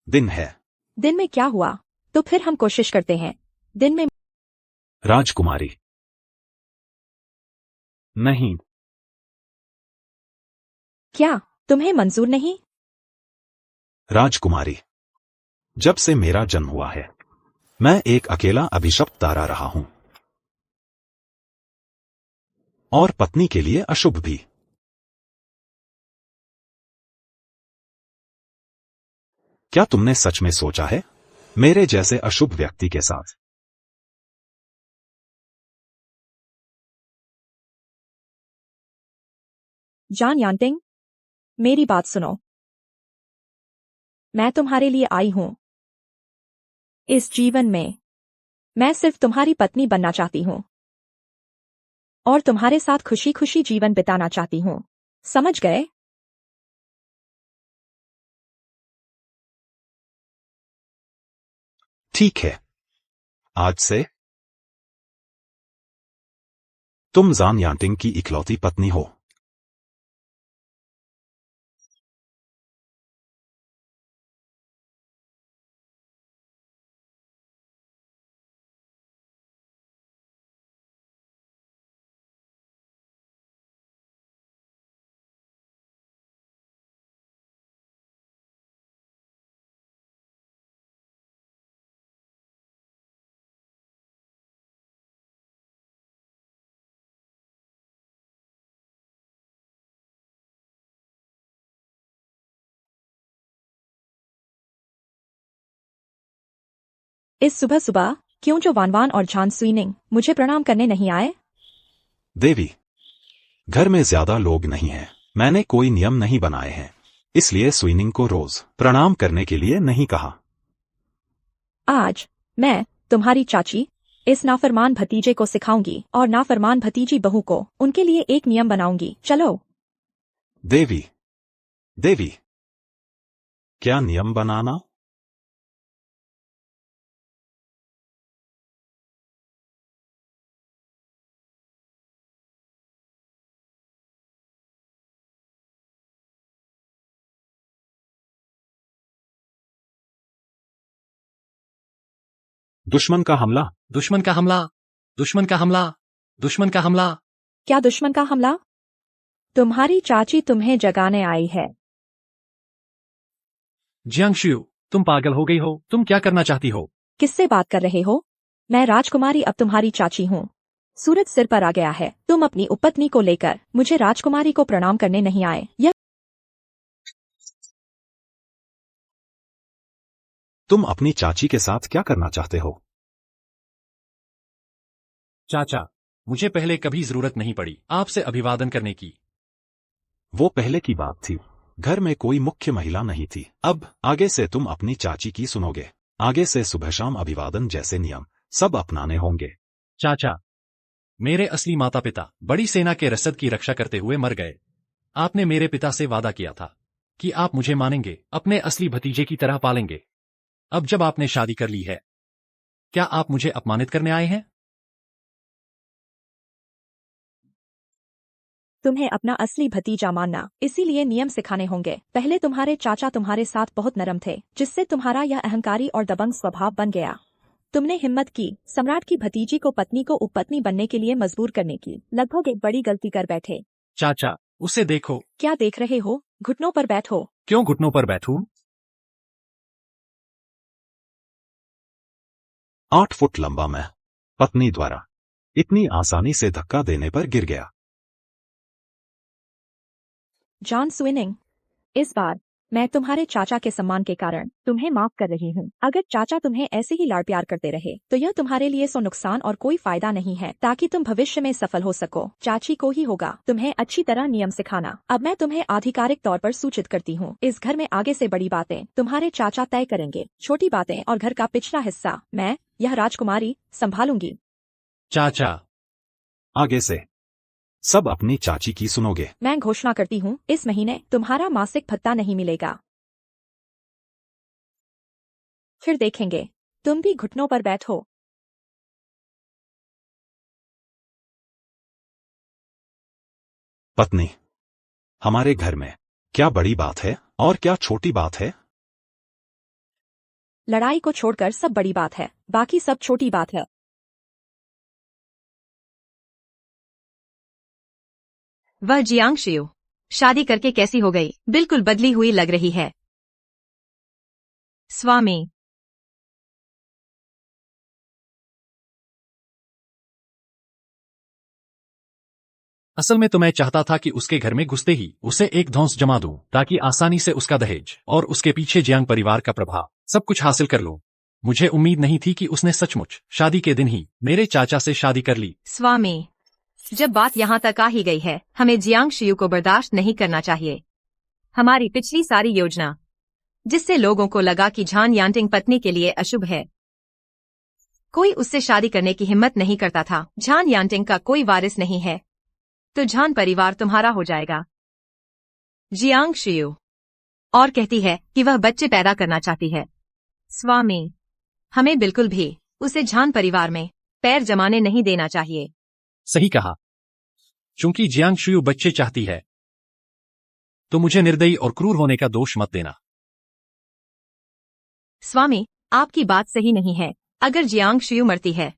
दिन है। दिन में क्या हुआ? तो फिर हम कोशिश करते हैं। दिन में राजकुमारी, नहीं। क्या तुम्हें मंजूर नहीं? राजकुमारी, जब से मेरा जन्म हुआ है मैं एक अकेला अभिशप्त तारा रहा हूं, और पत्नी के लिए अशुभ भी। क्या तुमने सच में सोचा है मेरे जैसे अशुभ व्यक्ति के साथ? जान यांटिंग, मेरी बात सुनो। मैं तुम्हारे लिए आई हूं। इस जीवन में मैं सिर्फ तुम्हारी पत्नी बनना चाहती हूं और तुम्हारे साथ खुशी खुशी जीवन बिताना चाहती हूं। समझ गए? ठीक है, आज से तुम जान यांटिंग की इकलौती पत्नी हो। इस सुबह सुबह क्यों जो वानवान और झान सुइनिंग मुझे प्रणाम करने नहीं आए? देवी, घर में ज्यादा लोग नहीं हैं। मैंने कोई नियम नहीं बनाए हैं, इसलिए स्विनिंग को रोज प्रणाम करने के लिए नहीं कहा। आज मैं तुम्हारी चाची इस नाफरमान भतीजे को सिखाऊंगी और नाफरमान भतीजी बहू को उनके लिए एक नियम बनाऊंगी। चलो। देवी, देवी, क्या नियम बनाना? दुश्मन का हमला। दुश्मन का हमला, दुश्मन का हमला, दुश्मन का हमला। क्या दुश्मन का हमला? तुम्हारी चाची तुम्हें जगाने आई है। जियांगशु, तुम पागल हो गई हो। तुम क्या करना चाहती हो? किससे बात कर रहे हो? मैं राजकुमारी अब तुम्हारी चाची हूँ। सूरज सिर पर आ गया है। तुम अपनी उपपत्नी को लेकर मुझे राजकुमारी को प्रणाम करने नहीं आए। यह तुम अपनी चाची के साथ क्या करना चाहते हो? चाचा, मुझे पहले कभी जरूरत नहीं पड़ी आपसे अभिवादन करने की। वो पहले की बात थी। घर में कोई मुख्य महिला नहीं थी। अब आगे से तुम अपनी चाची की सुनोगे। आगे से सुबह शाम अभिवादन जैसे नियम सब अपनाने होंगे। चाचा, मेरे असली माता पिता बड़ी सेना के रसद की रक्षा करते हुए मर गए। आपने मेरे पिता से वादा किया था कि आप मुझे मानेंगे, अपने असली भतीजे की तरह पालेंगे। अब जब आपने शादी कर ली है, क्या आप मुझे अपमानित करने आए हैं? तुम्हें अपना असली भतीजा मानना, इसीलिए नियम सिखाने होंगे। पहले तुम्हारे चाचा तुम्हारे साथ बहुत नरम थे, जिससे तुम्हारा यह अहंकारी और दबंग स्वभाव बन गया। तुमने हिम्मत की सम्राट की भतीजी को पत्नी को उपपत्नी बनने के लिए मजबूर करने की। लगभग एक बड़ी गलती कर बैठे। चाचा, उसे देखो। क्या देख रहे हो? घुटनों पर बैठो। क्यों घुटनों पर बैठूं? 8 फुट लंबा मैं पत्नी द्वारा इतनी आसानी से धक्का देने पर गिर गया। जॉन स्विनिंग, इस बार मैं तुम्हारे चाचा के सम्मान के कारण तुम्हें माफ कर रही हूँ। अगर चाचा तुम्हें ऐसे ही लाड़ प्यार करते रहे तो यह तुम्हारे लिए सो नुकसान और कोई फायदा नहीं है। ताकि तुम भविष्य में सफल हो सको, चाची को ही होगा तुम्हें अच्छी तरह नियम सिखाना। अब मैं तुम्हें आधिकारिक तौर पर सूचित करती हूँ, इस घर में आगे से बड़ी बातें तुम्हारे चाचा तय करेंगे। छोटी बातें और घर का पिछला हिस्सा मैं, यह राजकुमारी, संभालूंगी। चाचा, आगे से सब अपनी चाची की सुनोगे। मैं घोषणा करती हूँ, इस महीने तुम्हारा मासिक भत्ता नहीं मिलेगा। फिर देखेंगे। तुम भी घुटनों पर बैठो। पत्नी, हमारे घर में क्या बड़ी बात है और क्या छोटी बात है? लड़ाई को छोड़कर सब बड़ी बात है, बाकी सब छोटी बात है। वह जियांग शियू शादी करके कैसी हो गई? बिल्कुल बदली हुई लग रही है। स्वामी, असल में तो मैं चाहता था कि उसके घर में घुसते ही उसे एक धौंस जमा दूं, ताकि आसानी से उसका दहेज और उसके पीछे जियांग परिवार का प्रभाव सब कुछ हासिल कर लूं। मुझे उम्मीद नहीं थी कि उसने सचमुच शादी के दिन ही मेरे चाचा से शादी कर ली। स्वामी, जब बात यहाँ तक आ ही गई है, हमें जियांग शियू को बर्दाश्त नहीं करना चाहिए। हमारी पिछली सारी योजना, जिससे लोगों को लगा कि झान यांटिंग पत्नी के लिए अशुभ है, कोई उससे शादी करने की हिम्मत नहीं करता था। झान यांटिंग का कोई वारिस नहीं है, तो झान परिवार तुम्हारा हो जाएगा। जियांग शियू और कहती है कि वह बच्चे पैदा करना चाहती है। स्वामी, हमें बिल्कुल भी उसे झान परिवार में पैर जमाने नहीं देना चाहिए। सही कहा। चूंकि जियांग शियू बच्चे चाहती है, तो मुझे निर्दयी और क्रूर होने का दोष मत देना। स्वामी, आपकी बात सही नहीं है। अगर जियांग शियू मरती है,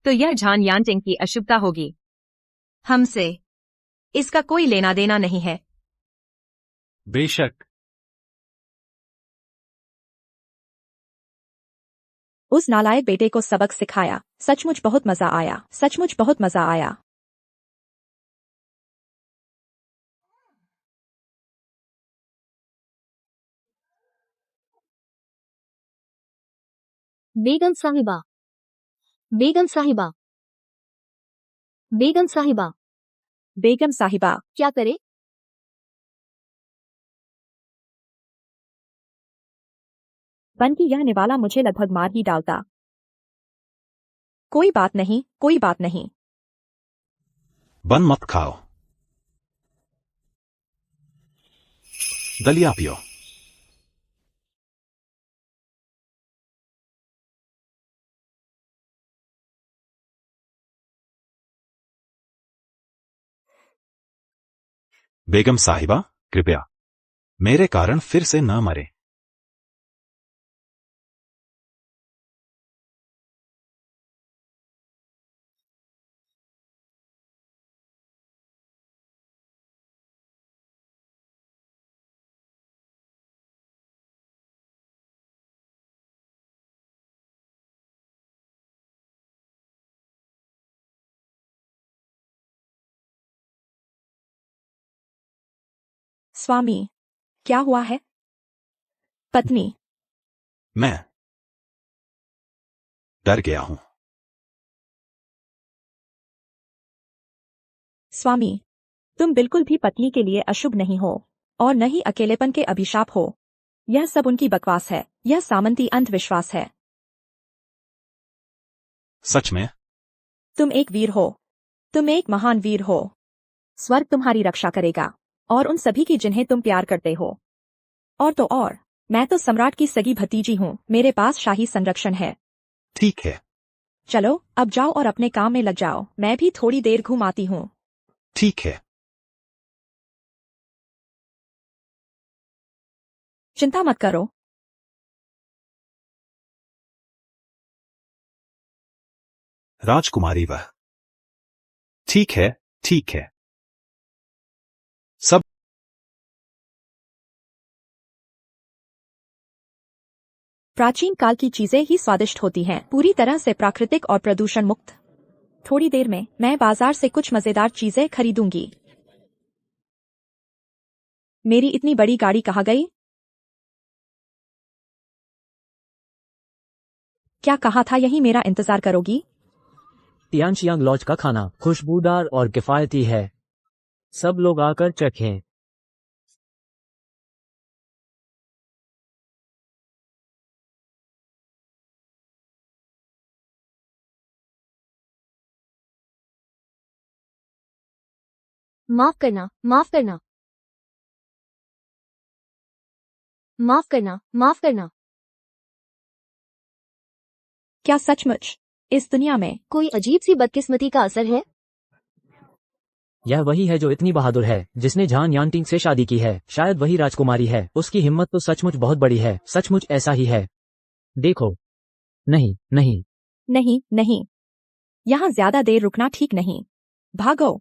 तो यह झान यांटिंग की अशुभता होगी। हमसे इसका कोई लेना देना नहीं है। बेशक। उस नालायक बेटे को सबक सिखाया। सचमुच बहुत मजा आया, सचमुच बहुत मजा आया। बेगम साहिबा, बेगम साहिबा, बेगम साहिबा, बेगम साहिबा, क्या करे? बन की यह निवाला मुझे लगभग मार ही डालता। कोई बात नहीं, कोई बात नहीं। बन मत खाओ, दलिया पियो। बेगम साहिबा, कृपया मेरे कारण फिर से न मरे। स्वामी, क्या हुआ है? पत्नी, मैं डर गया हूं। स्वामी, तुम बिल्कुल भी पत्नी के लिए अशुभ नहीं हो और न ही अकेलेपन के अभिशाप हो। यह सब उनकी बकवास है, यह सामंती अंधविश्वास है। सच में तुम एक वीर हो, तुम एक महान वीर हो। स्वर्ग तुम्हारी रक्षा करेगा और उन सभी की जिन्हें तुम प्यार करते हो। और तो और, मैं तो सम्राट की सगी भतीजी हूँ, मेरे पास शाही संरक्षण है। ठीक है। चलो अब जाओ और अपने काम में लग जाओ, मैं भी थोड़ी देर घूम आती हूँ। ठीक है। चिंता मत करो। राजकुमारी वह। ठीक है, ठीक है। सब प्राचीन काल की चीजें ही स्वादिष्ट होती हैं, पूरी तरह से प्राकृतिक और प्रदूषण मुक्त। थोड़ी देर में मैं बाजार से कुछ मजेदार चीजें खरीदूंगी। मेरी इतनी बड़ी गाड़ी कहाँ गई? क्या कहा था यही मेरा इंतजार करोगी? तियानशियांग लॉज का खाना खुशबूदार और किफायती है। सब लोग आकर चखें। माफ करना, माफ करना, माफ करना, माफ करना। क्या सचमुच इस दुनिया में कोई अजीब सी बदकिस्मती का असर है? यह वही है जो इतनी बहादुर है, जिसने झान यानटिंग से शादी की है। शायद वही राजकुमारी है। उसकी हिम्मत तो सचमुच बहुत बड़ी है। सचमुच ऐसा ही है। देखो। नहीं, नहीं। नहीं, नहीं, यहाँ ज्यादा देर रुकना ठीक नहीं। भागो।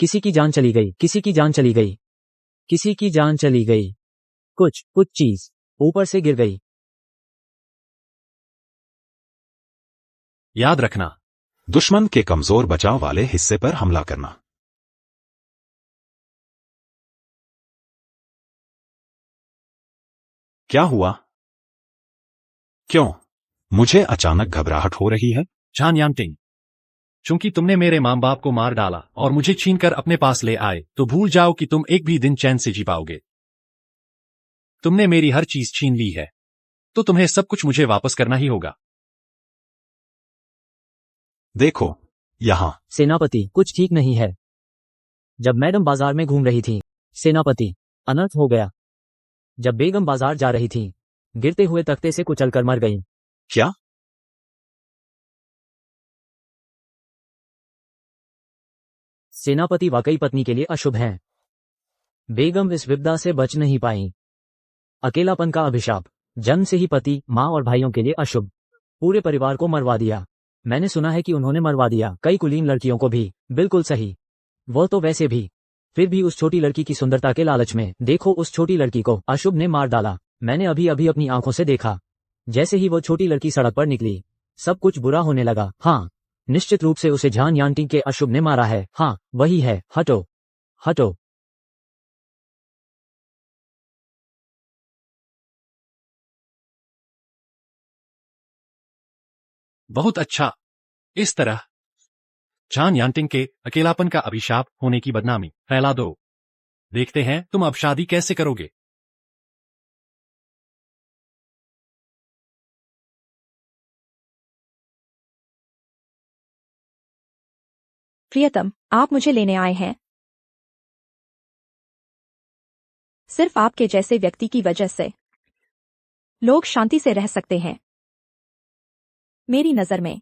किसी की जान चली गई, किसी की जान चली गई, किसी की जान चली गई। कुछ चीज ऊपर से गिर गई। याद रखना। दुश्मन के कमजोर बचाव वाले हिस्से पर हमला करना। क्या हुआ? क्यों? मुझे अचानक घबराहट हो रही है। झान यानटिंग, चूंकि तुमने मेरे माँ बाप को मार डाला और मुझे छीनकर अपने पास ले आए, तो भूल जाओ कि तुम एक भी दिन चैन से जी पाओगे। तुमने मेरी हर चीज छीन ली है, तो तुम्हें सब कुछ मुझे वापस करना ही होगा। देखो, यहाँ। सेनापति, कुछ ठीक नहीं है। जब मैडम बाजार में घूम रही थी, सेनापति, अनर्थ हो गया। जब बेगम बाजार जा रही थी, गिरते हुए तख्ते से कुचलकर मर गई। क्या? सेनापति वाकई पत्नी के लिए अशुभ हैं। बेगम इस विपदा से बच नहीं पाई। अकेलापन का अभिशाप, जन्म से ही पति, माँ और भाइयों के लिए अशुभ। पूरे परिवार को मरवा दिया। मैंने सुना है कि उन्होंने मरवा दिया कई कुलीन लड़कियों को भी। बिल्कुल सही। वो तो वैसे भी। फिर भी उस छोटी लड़की की सुंदरता के लालच में, देखो उस छोटी लड़की को अशुभ ने मार डाला। मैंने अभी अभी अपनी आंखों से देखा। जैसे ही वो छोटी लड़की सड़क पर निकली, सब कुछ बुरा होने लगा। हाँ, निश्चित रूप से उसे झान यानटिंग के अशुभ ने मारा है। हाँ, वही है। हटो, हटो। बहुत अच्छा। इस तरह झान यानटिंग के अकेलापन का अभिशाप होने की बदनामी फैला दो। देखते हैं तुम अब शादी कैसे करोगे। प्रियतम, आप मुझे लेने आए हैं। सिर्फ आपके जैसे व्यक्ति की वजह से लोग शांति से रह सकते हैं। मेरी नजर में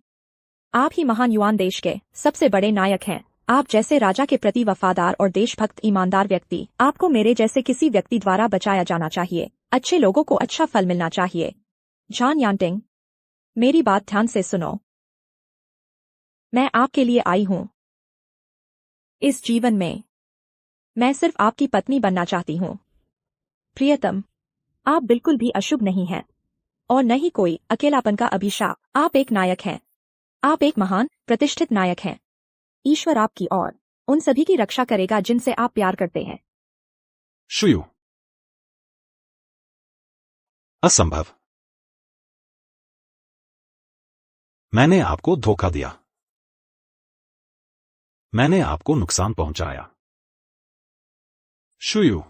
आप ही महान युआन देश के सबसे बड़े नायक हैं। आप जैसे राजा के प्रति वफादार और देशभक्त ईमानदार व्यक्ति, आपको मेरे जैसे किसी व्यक्ति द्वारा बचाया जाना चाहिए। अच्छे लोगों को अच्छा फल मिलना चाहिए। झान यानटिंग, मेरी बात ध्यान से सुनो। मैं आपके लिए आई हूं। इस जीवन में मैं सिर्फ आपकी पत्नी बनना चाहती हूं। प्रियतम, आप बिल्कुल भी अशुभ नहीं हैं और न ही कोई अकेलापन का अभिशाप। आप एक नायक हैं। आप एक महान प्रतिष्ठित नायक हैं। ईश्वर आपकी और उन सभी की रक्षा करेगा जिनसे आप प्यार करते हैं। शुयू। असंभव। मैंने आपको धोखा दिया। मैंने आपको नुकसान पहुंचाया। शुयू।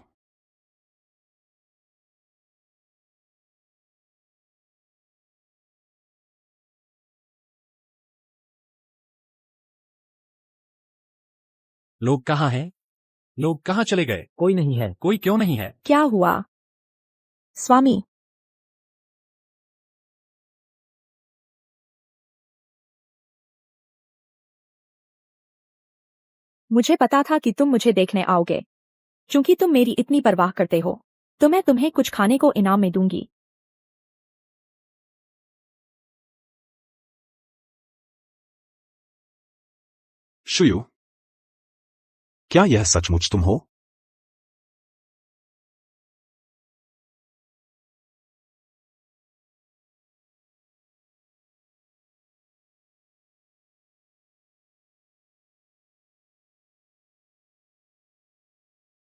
लोग कहाँ हैं? लोग कहाँ चले गए? कोई नहीं है। कोई क्यों नहीं है? क्या हुआ स्वामी? मुझे पता था कि तुम मुझे देखने आओगे। चूंकि तुम मेरी इतनी परवाह करते हो तो मैं तुम्हें कुछ खाने को इनाम में दूंगी। शुयू, क्या यह सचमुच तुम हो?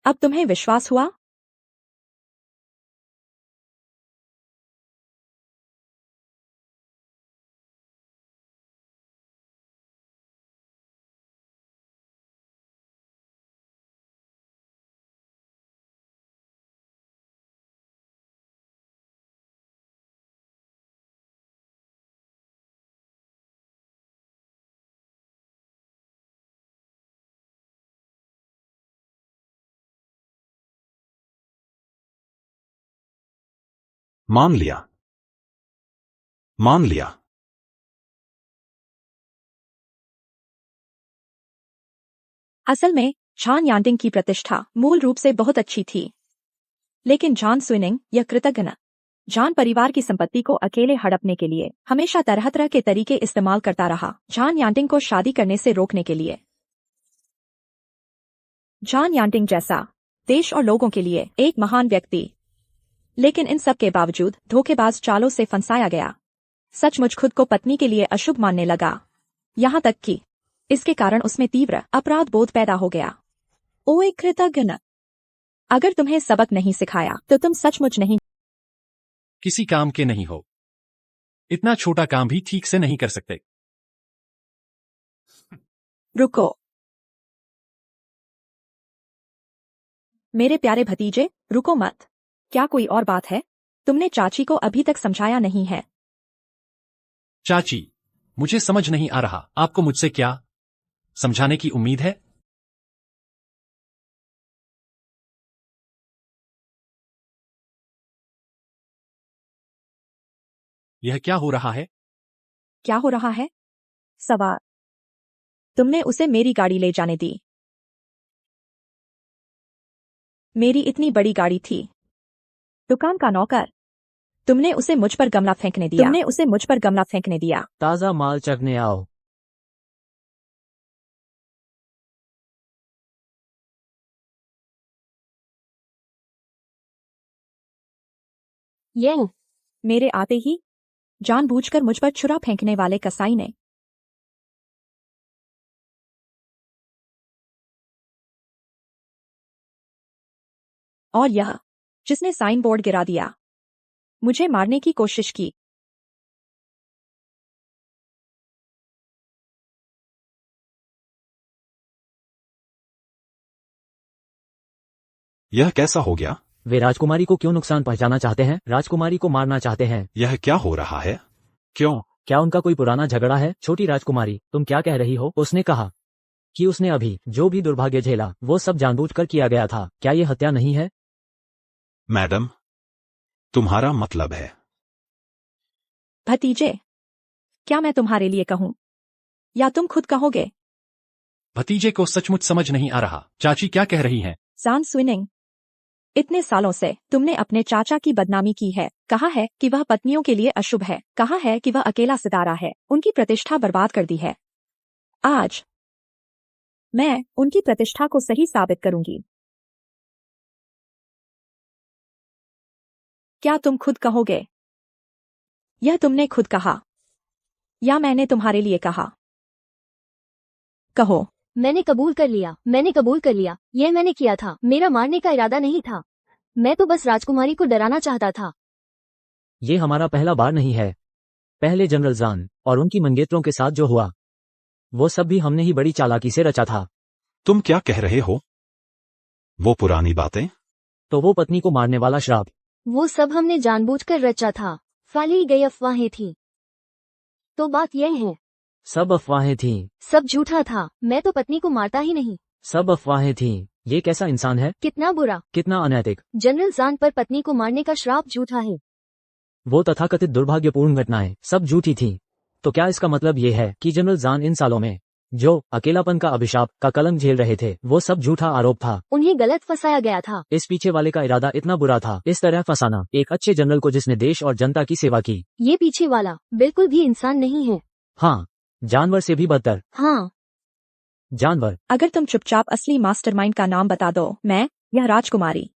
अब तुम्हें विश्वास हुआ? मान लिया। मान लिया। असल में झान यांटिंग की प्रतिष्ठा मूल रूप से बहुत अच्छी थी, लेकिन झान स्विनिंग यह कृतघ्न झान परिवार की संपत्ति को अकेले हड़पने के लिए हमेशा तरह तरह के तरीके इस्तेमाल करता रहा झान यांटिंग को शादी करने से रोकने के लिए। झान यांटिंग जैसा देश और लोगों के लिए एक महान व्यक्ति, लेकिन इन सब के बावजूद धोखेबाज चालों से फंसाया गया। सचमुच खुद को पत्नी के लिए अशुभ मानने लगा, यहाँ तक कि इसके कारण उसमें तीव्र अपराध बोध पैदा हो गया। ओए कृतघ्न, अगर तुम्हें सबक नहीं सिखाया तो तुम सचमुच नहीं किसी काम के नहीं हो। इतना छोटा काम भी ठीक से नहीं कर सकते। रुको, मेरे प्यारे भतीजे, रुको मत। क्या कोई और बात है? तुमने चाची को अभी तक समझाया नहीं है। चाची, मुझे समझ नहीं आ रहा, आपको मुझसे क्या समझाने की उम्मीद है? यह क्या हो रहा है? क्या हो रहा है? सवार, तुमने उसे मेरी गाड़ी ले जाने दी। मेरी इतनी बड़ी गाड़ी थी। दुकान का नौकर, तुमने उसे मुझ पर गमला फेंकने दिया। तुमने उसे मुझ पर गमला फेंकने दिया। ताज़ा माल चखने आओ। यह मेरे आते ही जानबूझकर मुझ पर छुरा फेंकने वाले कसाई ने और यह जिसने साइन बोर्ड गिरा दिया, मुझे मारने की कोशिश की। यह कैसा हो गया? वे राजकुमारी को क्यों नुकसान पहुंचाना चाहते हैं? राजकुमारी को मारना चाहते हैं। यह क्या हो रहा है? क्यों? क्या उनका कोई पुराना झगड़ा है? छोटी राजकुमारी, तुम क्या कह रही हो? उसने कहा कि उसने अभी जो भी दुर्भाग्य झेला वो सब जानबूझकर किया गया था। क्या ये हत्या नहीं है? मैडम, तुम्हारा मतलब है? भतीजे, क्या मैं तुम्हारे लिए कहूं या तुम खुद कहोगे? भतीजे को सचमुच समझ नहीं आ रहा। चाची क्या कह रही हैं? सान स्विनिंग, इतने सालों से तुमने अपने चाचा की बदनामी की है। कहा है कि वह पत्नियों के लिए अशुभ है, कहा है कि वह अकेला सितारा है, उनकी प्रतिष्ठा बर्बाद कर दी है। आज मैं उनकी प्रतिष्ठा को सही साबित करूंगी। क्या तुम खुद कहोगे? यह तुमने खुद कहा या मैंने तुम्हारे लिए कहा? कहो। मैंने कबूल कर लिया, मैंने कबूल कर लिया। यह मैंने किया था। मेरा मारने का इरादा नहीं था। मैं तो बस राजकुमारी को डराना चाहता था। ये हमारा पहला बार नहीं है। पहले जनरल जान और उनकी मंगेतरों के साथ जो हुआ वो सब भी हमने ही बड़ी चालाकी से रचा था। तुम क्या कह रहे हो? वो पुरानी बातें? तो वो पत्नी को मारने वाला श्राप, वो सब हमने जानबूझकर रचा था। फैली गई अफवाहें थी। तो बात यह है, सब अफवाहें थीं। सब झूठा था। मैं तो पत्नी को मारता ही नहीं। सब अफवाहें थीं। ये कैसा इंसान है? कितना बुरा, कितना अनैतिक। जनरल जान पर पत्नी को मारने का श्राप झूठा है। वो तथाकथित दुर्भाग्यपूर्ण घटनाएं सब झूठी थीं। तो क्या इसका मतलब ये है कि जनरल जान इन सालों में जो अकेलापन का अभिशाप का कलंक झेल रहे थे, वो सब झूठा आरोप था। उन्हें गलत फंसाया गया था। इस पीछे वाले का इरादा इतना बुरा था, इस तरह फंसाना एक अच्छे जनरल को जिसने देश और जनता की सेवा की। ये पीछे वाला बिल्कुल भी इंसान नहीं है। हाँ, जानवर से भी बदतर। हाँ, जानवर। अगर तुम चुपचाप असली मास्टरमाइंड का नाम बता दो, मैं या राजकुमारी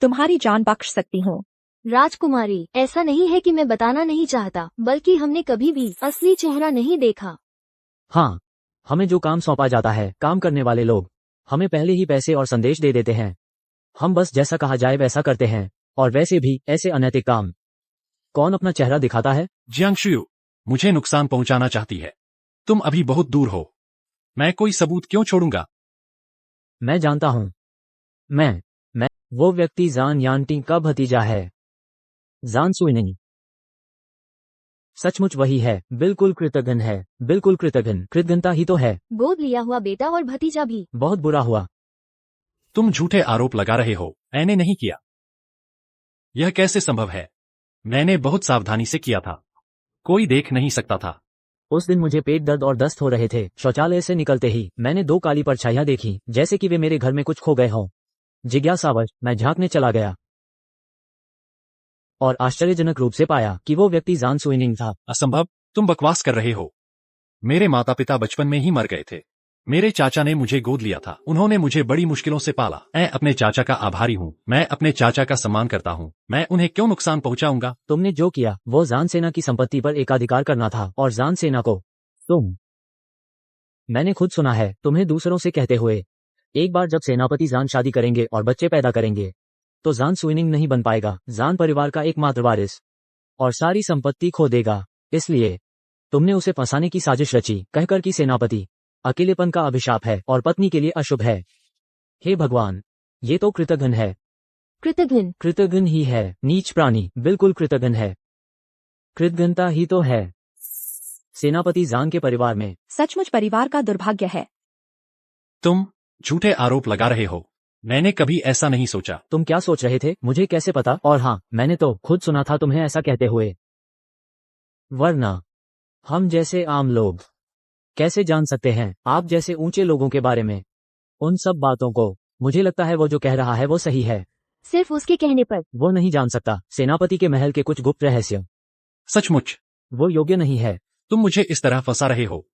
तुम्हारी जान बख्श सकती हूँ। राजकुमारी, ऐसा नहीं है कि मैं बताना नहीं चाहता, बल्कि हमने कभी भी असली चेहरा नहीं देखा। हाँ, हमें जो काम सौंपा जाता है, काम करने वाले लोग हमें पहले ही पैसे और संदेश दे देते हैं। हम बस जैसा कहा जाए वैसा करते हैं, और वैसे भी ऐसे अनैतिक काम। कौन अपना चेहरा दिखाता है? जियांगशु मुझे नुकसान पहुंचाना चाहती है। तुम अभी बहुत दूर हो। मैं कोई सबूत क्यों छोड़ूंगा? मैं जानता हूँ। मैं वो व्यक्ति जान यानटिंग का भतीजा है। जान सुइनिंग। सचमुच वही है, बिल्कुल कृतघ्न है, बिल्कुल कृतघ्न। कृतघ्नता ही तो है। गोद लिया हुआ बेटा और भतीजा भी। बहुत बुरा हुआ। तुम झूठे आरोप लगा रहे हो। मैंने नहीं किया। यह कैसे संभव है? मैंने बहुत सावधानी से किया था। कोई देख नहीं सकता था। उस दिन मुझे पेट दर्द और दस्त हो रहे थे। शौचालय से निकलते ही मैंने 2 काली परछाइयां देखी, जैसे कि वे मेरे घर में कुछ खो गए हों। जिज्ञासावश मैं झांकने चला गया और आश्चर्यजनक रूप से पाया कि वो व्यक्ति जान सुइनिंग था। असंभव। तुम बकवास कर रहे हो। मेरे माता पिता बचपन में ही मर गए थे। मेरे चाचा ने मुझे गोद लिया था। उन्होंने मुझे बड़ी मुश्किलों से पाला। मैं अपने चाचा का आभारी हूँ। मैं अपने चाचा का सम्मान करता हूँ। मैं उन्हें क्यों नुकसान पहुंचाऊंगा? तुमने जो किया वो जान सेना की संपत्ति पर एकाधिकार करना था, और जान सेना को मैंने खुद सुना है तुम्हें दूसरों से कहते हुए, एक बार जब सेनापति जान शादी करेंगे और बच्चे पैदा करेंगे तो जान सुइनिंग नहीं बन पाएगा, जान परिवार का एकमात्र वारिस, और सारी संपत्ति खो देगा। इसलिए तुमने उसे फंसाने की साजिश रची, कहकर कि सेनापति अकेलेपन का अभिशाप है और पत्नी के लिए अशुभ है। हे भगवान, ये तो कृतघ्न है। कृतघ्न। कृतघ्न ही है, नीच प्राणी, बिल्कुल कृतघ्न है। कृतघ्नता ही तो है। सेनापति जान के परिवार में सचमुच परिवार का दुर्भाग्य है। तुम झूठे आरोप लगा रहे हो। मैंने कभी ऐसा नहीं सोचा। तुम क्या सोच रहे थे मुझे कैसे पता? और हाँ, मैंने तो खुद सुना था तुम्हें ऐसा कहते हुए। वरना हम जैसे आम लोग कैसे जान सकते हैं आप जैसे ऊंचे लोगों के बारे में उन सब बातों को? मुझे लगता है वो जो कह रहा है वो सही है। सिर्फ उसके कहने पर। वो नहीं जान सकता सेनापति के महल के कुछ गुप्त रहस्य। सचमुच वो योग्य नहीं है। तुम मुझे इस तरह फंसा रहे हो।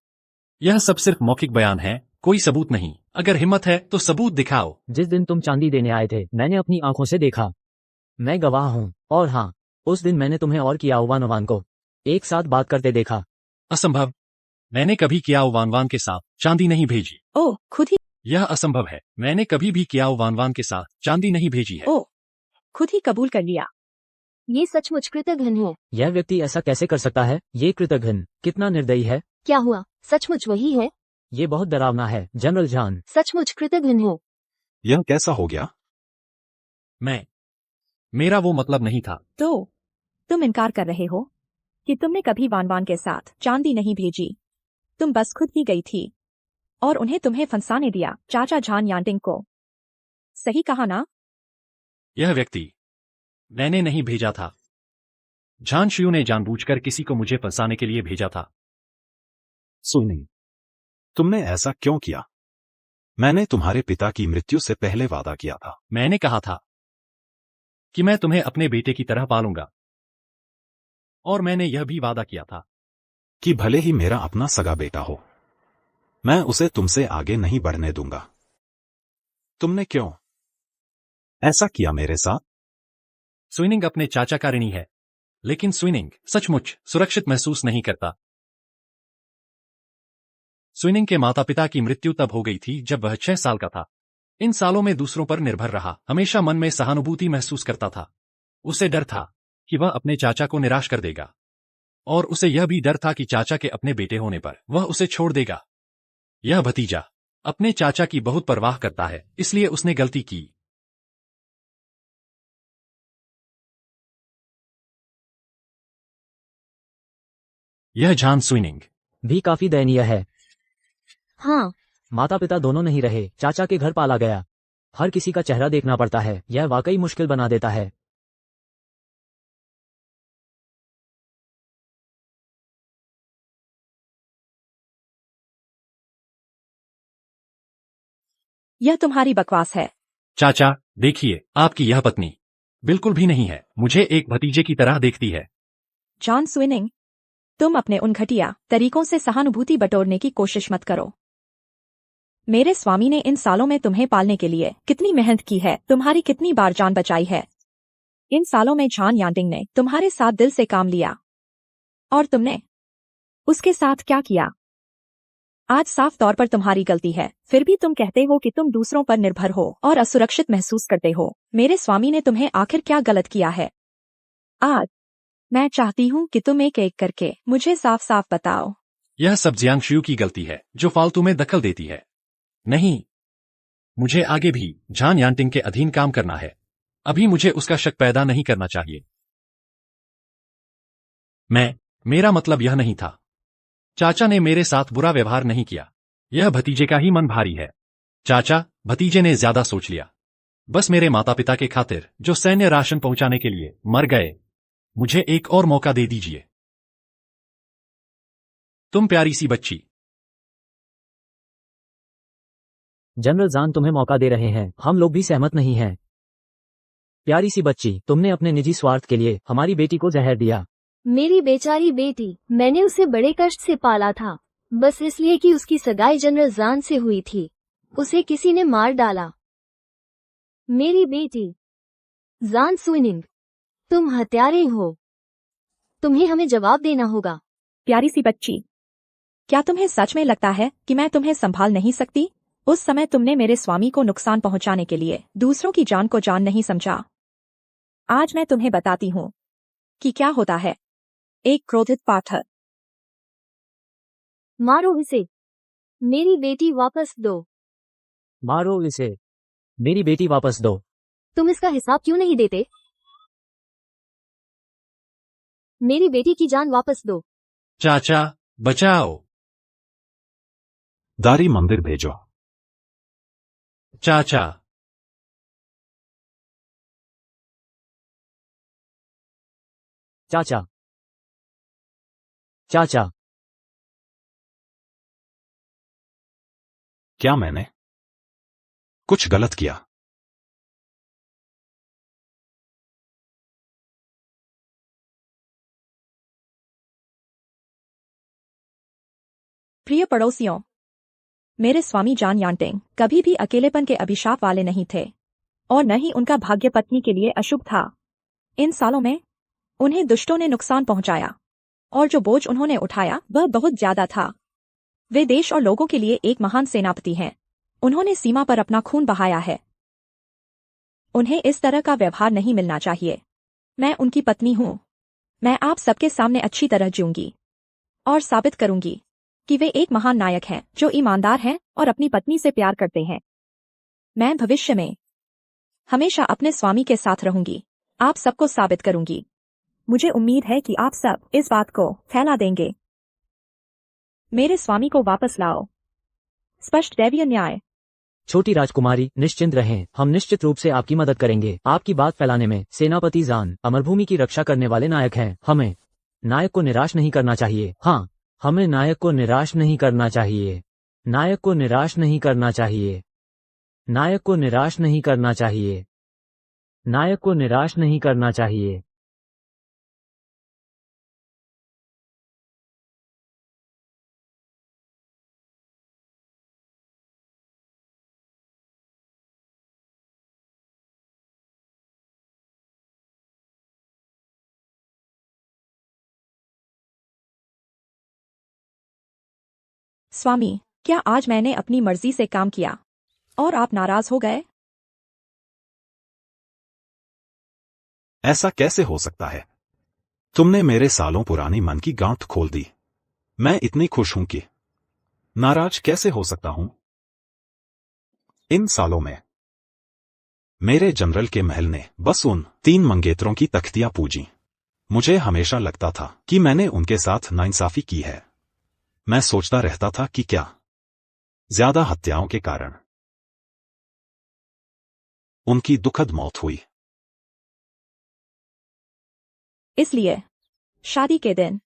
यह सब सिर्फ मौखिक बयान है, कोई सबूत नहीं। अगर हिम्मत है तो सबूत दिखाओ। जिस दिन तुम चांदी देने आए थे मैंने अपनी आंखों से देखा। मैं गवाह हूँ। और हाँ, उस दिन मैंने तुम्हें और किया वान को एक साथ बात करते देखा। असंभव। मैंने कभी कियाओ वान के साथ चांदी नहीं भेजी। ओह, खुद ही यह असंभव है। मैंने कभी भी कियाओ वान के साथ चांदी नहीं भेजी है। ओह, खुद ही कबूल कर लिया। ये सचमुच कृतघ्न है। यह व्यक्ति ऐसा कैसे कर सकता है? ये कृतघ्न कितना निर्दयी है। क्या हुआ? सचमुच वही है। ये बहुत डरावना है जनरल जान। सचमुच कृतघ्न है। यह कैसा हो गया? मेरा वो मतलब नहीं था। तो तुम इनकार कर रहे हो कि तुमने कभी वान के साथ चांदी नहीं भेजी? तुम बस खुद ही गई थी और उन्हें तुम्हें फंसाने दिया चाचा जान यानटिंग को। सही कहा ना? यह व्यक्ति मैंने नहीं भेजा था। झान शियू ने जानबूझकर किसी को मुझे फंसाने के लिए भेजा था। सुनिंग, तुमने ऐसा क्यों किया? मैंने तुम्हारे पिता की मृत्यु से पहले वादा किया था। मैंने कहा था कि मैं तुम्हें अपने बेटे की तरह पालूंगा, और मैंने यह भी वादा किया था कि भले ही मेरा अपना सगा बेटा हो, मैं उसे तुमसे आगे नहीं बढ़ने दूंगा। तुमने क्यों ऐसा किया मेरे साथ? स्विनिंग अपने चाचा का ऋणी है, लेकिन स्विनिंग सचमुच सुरक्षित महसूस नहीं करता। स्विनिंग के माता पिता की मृत्यु तब हो गई थी जब वह 6 साल का था। इन सालों में दूसरों पर निर्भर रहा, हमेशा मन में सहानुभूति महसूस करता था। उसे डर था कि वह अपने चाचा को निराश कर देगा, और उसे यह भी डर था कि चाचा के अपने बेटे होने पर वह उसे छोड़ देगा। यह भतीजा अपने चाचा की बहुत परवाह करता है, इसलिए उसने गलती की। यह जान स्विनिंग भी काफी दयनीय है। हाँ, माता पिता दोनों नहीं रहे, चाचा के घर पाला गया। हर किसी का चेहरा देखना पड़ता है, यह वाकई मुश्किल बना देता है। यह तुम्हारी बकवास है। चाचा, देखिए, आपकी यह पत्नी बिल्कुल भी नहीं है, मुझे एक भतीजे की तरह देखती है। जॉन स्विनिंग, तुम अपने उन घटिया तरीकों से सहानुभूति बटोरने की कोशिश मत करो। मेरे स्वामी ने इन सालों में तुम्हें पालने के लिए कितनी मेहनत की है, तुम्हारी कितनी बार जान बचाई है। इन सालों में जॉन यांटिंग ने तुम्हारे साथ दिल से काम लिया, और तुमने उसके साथ क्या किया? आज साफ तौर पर तुम्हारी गलती है, फिर भी तुम कहते हो कि तुम दूसरों पर निर्भर हो और असुरक्षित महसूस करते हो। मेरे स्वामी ने तुम्हें आखिर क्या गलत किया है? आज मैं चाहती हूँ कि तुम एक एक करके मुझे साफ साफ बताओ। यह सब जियांगशु की गलती है, जो फालतू में दखल देती है। नहीं, मुझे आगे भी जॉन यांटिंग के अधीन काम करना है। अभी मुझे उसका शक पैदा नहीं करना चाहिए। मेरा मतलब यह नहीं था। चाचा ने मेरे साथ बुरा व्यवहार नहीं किया। यह भतीजे का ही मन भारी है। चाचा, भतीजे ने ज्यादा सोच लिया। बस मेरे माता पिता के खातिर, जो सैन्य राशन पहुंचाने के लिए मर गए। मुझे एक और मौका दे दीजिए। तुम प्यारी सी बच्ची। जनरल जान तुम्हें मौका दे रहे हैं, हम लोग भी सहमत नहीं हैं। प्यारी सी बच्ची, तुमने अपने निजी स्वार्थ के लिए हमारी बेटी को जहर दिया। मेरी बेचारी बेटी, मैंने उसे बड़े कष्ट से पाला था, बस इसलिए कि उसकी सगाई जनरल जान से हुई थी। उसे किसी ने मार डाला। मेरी बेटी जान स्विनिंग, तुम हत्यारे हो। तुम्हें हमें जवाब देना होगा। प्यारी सी बच्ची, क्या तुम्हें सच में लगता है कि मैं तुम्हें संभाल नहीं सकती? उस समय तुमने मेरे स्वामी को नुकसान पहुंचाने के लिए दूसरों की जान को जान नहीं समझा। आज मैं तुम्हें बताती हूँ कि क्या होता है। एक क्रोधित पाठक। मारो इसे। मेरी बेटी वापस दो। मारो इसे। मेरी बेटी वापस दो। तुम इसका हिसाब क्यों नहीं देते? मेरी बेटी की जान वापस दो। चाचा, बचाओ। दारी मंदिर भेजो। चाचा, चाचा, चाचा, क्या मैंने कुछ गलत किया? प्रिय पड़ोसियों, मेरे स्वामी जॉन यांटिंग कभी भी अकेलेपन के अभिशाप वाले नहीं थे, और न ही उनका भाग्य पत्नी के लिए अशुभ था। इन सालों में उन्हें दुष्टों ने नुकसान पहुंचाया, और जो बोझ उन्होंने उठाया वह बहुत ज्यादा था। वे देश और लोगों के लिए एक महान सेनापति हैं। उन्होंने सीमा पर अपना खून बहाया है। उन्हें इस तरह का व्यवहार नहीं मिलना चाहिए। मैं उनकी पत्नी हूँ। मैं आप सबके सामने अच्छी तरह जीऊंगी और साबित करूंगी कि वे एक महान नायक हैं जो ईमानदार हैं और अपनी पत्नी से प्यार करते हैं। मैं भविष्य में हमेशा अपने स्वामी के साथ रहूंगी। आप सबको साबित करूंगी। मुझे उम्मीद है कि आप सब इस बात को फैला देंगे। मेरे स्वामी को वापस लाओ। स्पष्ट दैवीय न्याय। छोटी राजकुमारी, निश्चिंत रहें, हम निश्चित रूप से आपकी मदद करेंगे। आपकी बात फैलाने में सेनापति जान अमरभूमि की रक्षा करने वाले नायक हैं। हमें नायक को निराश नहीं करना चाहिए। हाँ, हमें नायक को निराश नहीं करना चाहिए। नायक को निराश नहीं करना चाहिए। नायक को निराश नहीं करना चाहिए। नायक को निराश नहीं करना चाहिए। स्वामी, क्या आज मैंने अपनी मर्जी से काम किया और आप नाराज हो गए? ऐसा कैसे हो सकता है? तुमने मेरे सालों पुरानी मन की गांठ खोल दी। मैं इतनी खुश हूं कि नाराज कैसे हो सकता हूं? इन सालों में मेरे जनरल के महल ने बस उन 3 मंगेतरों की तख्तियां पूजी। मुझे हमेशा लगता था कि मैंने उनके साथ नाइंसाफी की है। मैं सोचता रहता था कि क्या ज्यादा हत्याओं के कारण उनकी दुखद मौत हुई। इसलिए शादी के दिन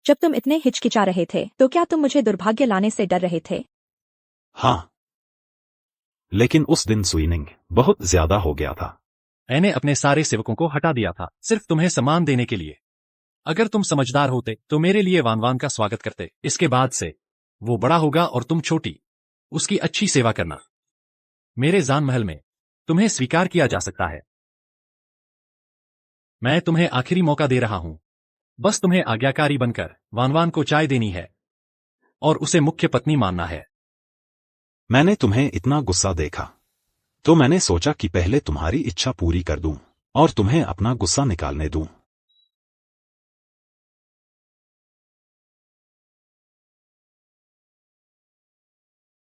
जब तुम इतने हिचकिचा रहे थे, तो क्या तुम मुझे दुर्भाग्य लाने से डर रहे थे? हाँ, लेकिन उस दिन स्विनिंग बहुत ज्यादा हो गया था। मैंने अपने सारे सेवकों को हटा दिया था सिर्फ तुम्हें सम्मान देने के लिए। अगर तुम समझदार होते तो मेरे लिए वान का स्वागत करते। इसके बाद से वो बड़ा होगा और तुम छोटी, उसकी अच्छी सेवा करना। मेरे जान महल में तुम्हें स्वीकार किया जा सकता है। मैं तुम्हें आखिरी मौका दे रहा हूं। बस तुम्हें आज्ञाकारी बनकर वान को चाय देनी है और उसे मुख्य पत्नी मानना है। मैंने तुम्हें इतना गुस्सा देखा तो मैंने सोचा कि पहले तुम्हारी इच्छा पूरी कर दूं और तुम्हें अपना गुस्सा निकालने दूं।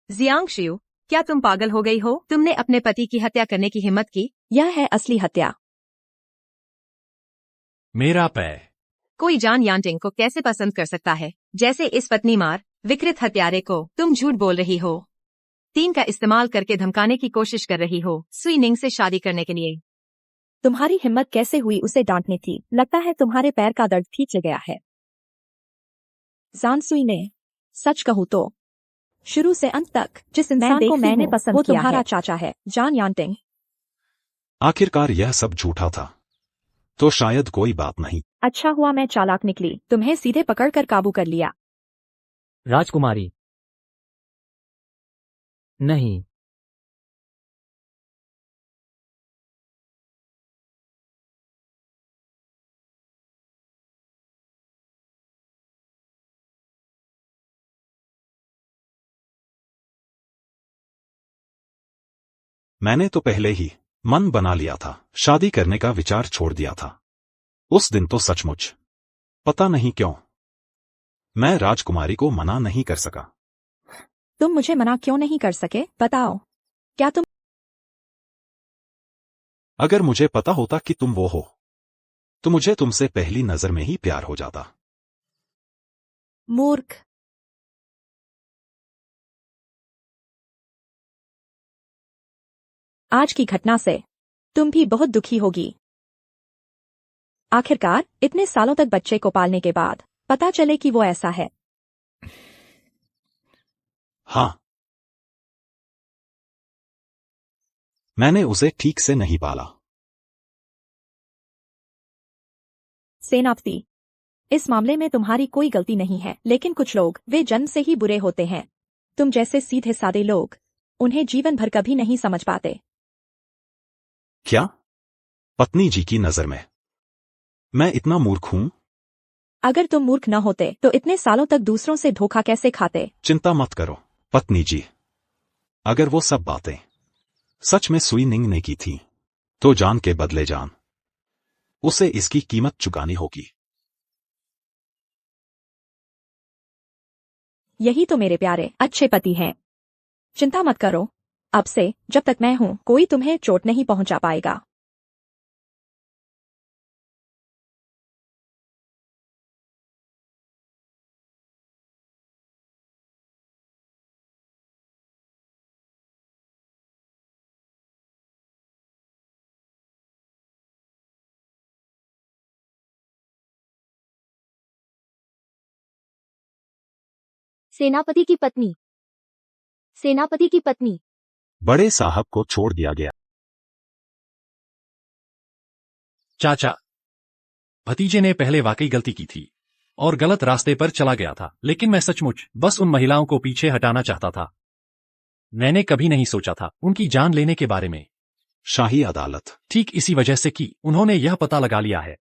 जियांगशियू, क्या तुम पागल हो गई हो? तुमने अपने पति की हत्या करने की हिम्मत की? यह है असली हत्या। मेरा पैर। कोई जान यांटिंग को कैसे पसंद कर सकता है जैसे इस पत्नी मार विकृत हत्यारे को? तुम झूठ बोल रही हो। 3 का इस्तेमाल करके धमकाने की कोशिश कर रही हो स्विनिंग से शादी करने के लिए। तुम्हारी हिम्मत कैसे हुई उसे डांटने की? लगता है तुम्हारे पैर का दर्द ठीक हो गया है। जानसुई ने, सच कहूँ तो शुरू से अंत तक जिस इंसान को मैंने पसंद वो तुम्हारा चाचा है, जान यांटिंग। आखिरकार यह सब झूठा था तो शायद कोई बात नहीं। अच्छा हुआ मैं चालाक निकली, तुम्हें सीधे पकड़कर काबू कर लिया। राजकुमारी, नहीं। मैंने तो पहले ही मन बना लिया था, शादी करने का विचार छोड़ दिया था। उस दिन तो सचमुच पता नहीं क्यों मैं राजकुमारी को मना नहीं कर सका। तुम मुझे मना क्यों नहीं कर सके, बताओ? क्या तुम अगर मुझे पता होता कि तुम वो हो तो मुझे तुमसे पहली नजर में ही प्यार हो जाता। मूर्ख। आज की घटना से तुम भी बहुत दुखी होगी। आखिरकार इतने सालों तक बच्चे को पालने के बाद पता चले कि वो ऐसा है। हाँ, मैंने उसे ठीक से नहीं पाला। सेनापति, इस मामले में तुम्हारी कोई गलती नहीं है, लेकिन कुछ लोग वे जन्म से ही बुरे होते हैं। तुम जैसे सीधे सादे लोग उन्हें जीवन भर कभी नहीं समझ पाते। क्या? पत्नी जी की नजर में मैं इतना मूर्ख हूं? अगर तुम मूर्ख न होते तो इतने सालों तक दूसरों से धोखा कैसे खाते? चिंता मत करो पत्नी जी, अगर वो सब बातें सच में सुई निंग ने की थी तो जान के बदले जान, उसे इसकी कीमत चुकानी होगी। यही तो मेरे प्यारे अच्छे पति हैं। चिंता मत करो, अब से जब तक मैं हूं कोई तुम्हें चोट नहीं पहुंचा पाएगा। सेनापति की पत्नी। सेनापति की पत्नी। बड़े साहब को छोड़ दिया गया। चाचा, भतीजे ने पहले वाकई गलती की थी और गलत रास्ते पर चला गया था, लेकिन मैं सचमुच बस उन महिलाओं को पीछे हटाना चाहता था। मैंने कभी नहीं सोचा था उनकी जान लेने के बारे में। शाही अदालत ठीक इसी वजह से कि उन्होंने यह पता लगा लिया है,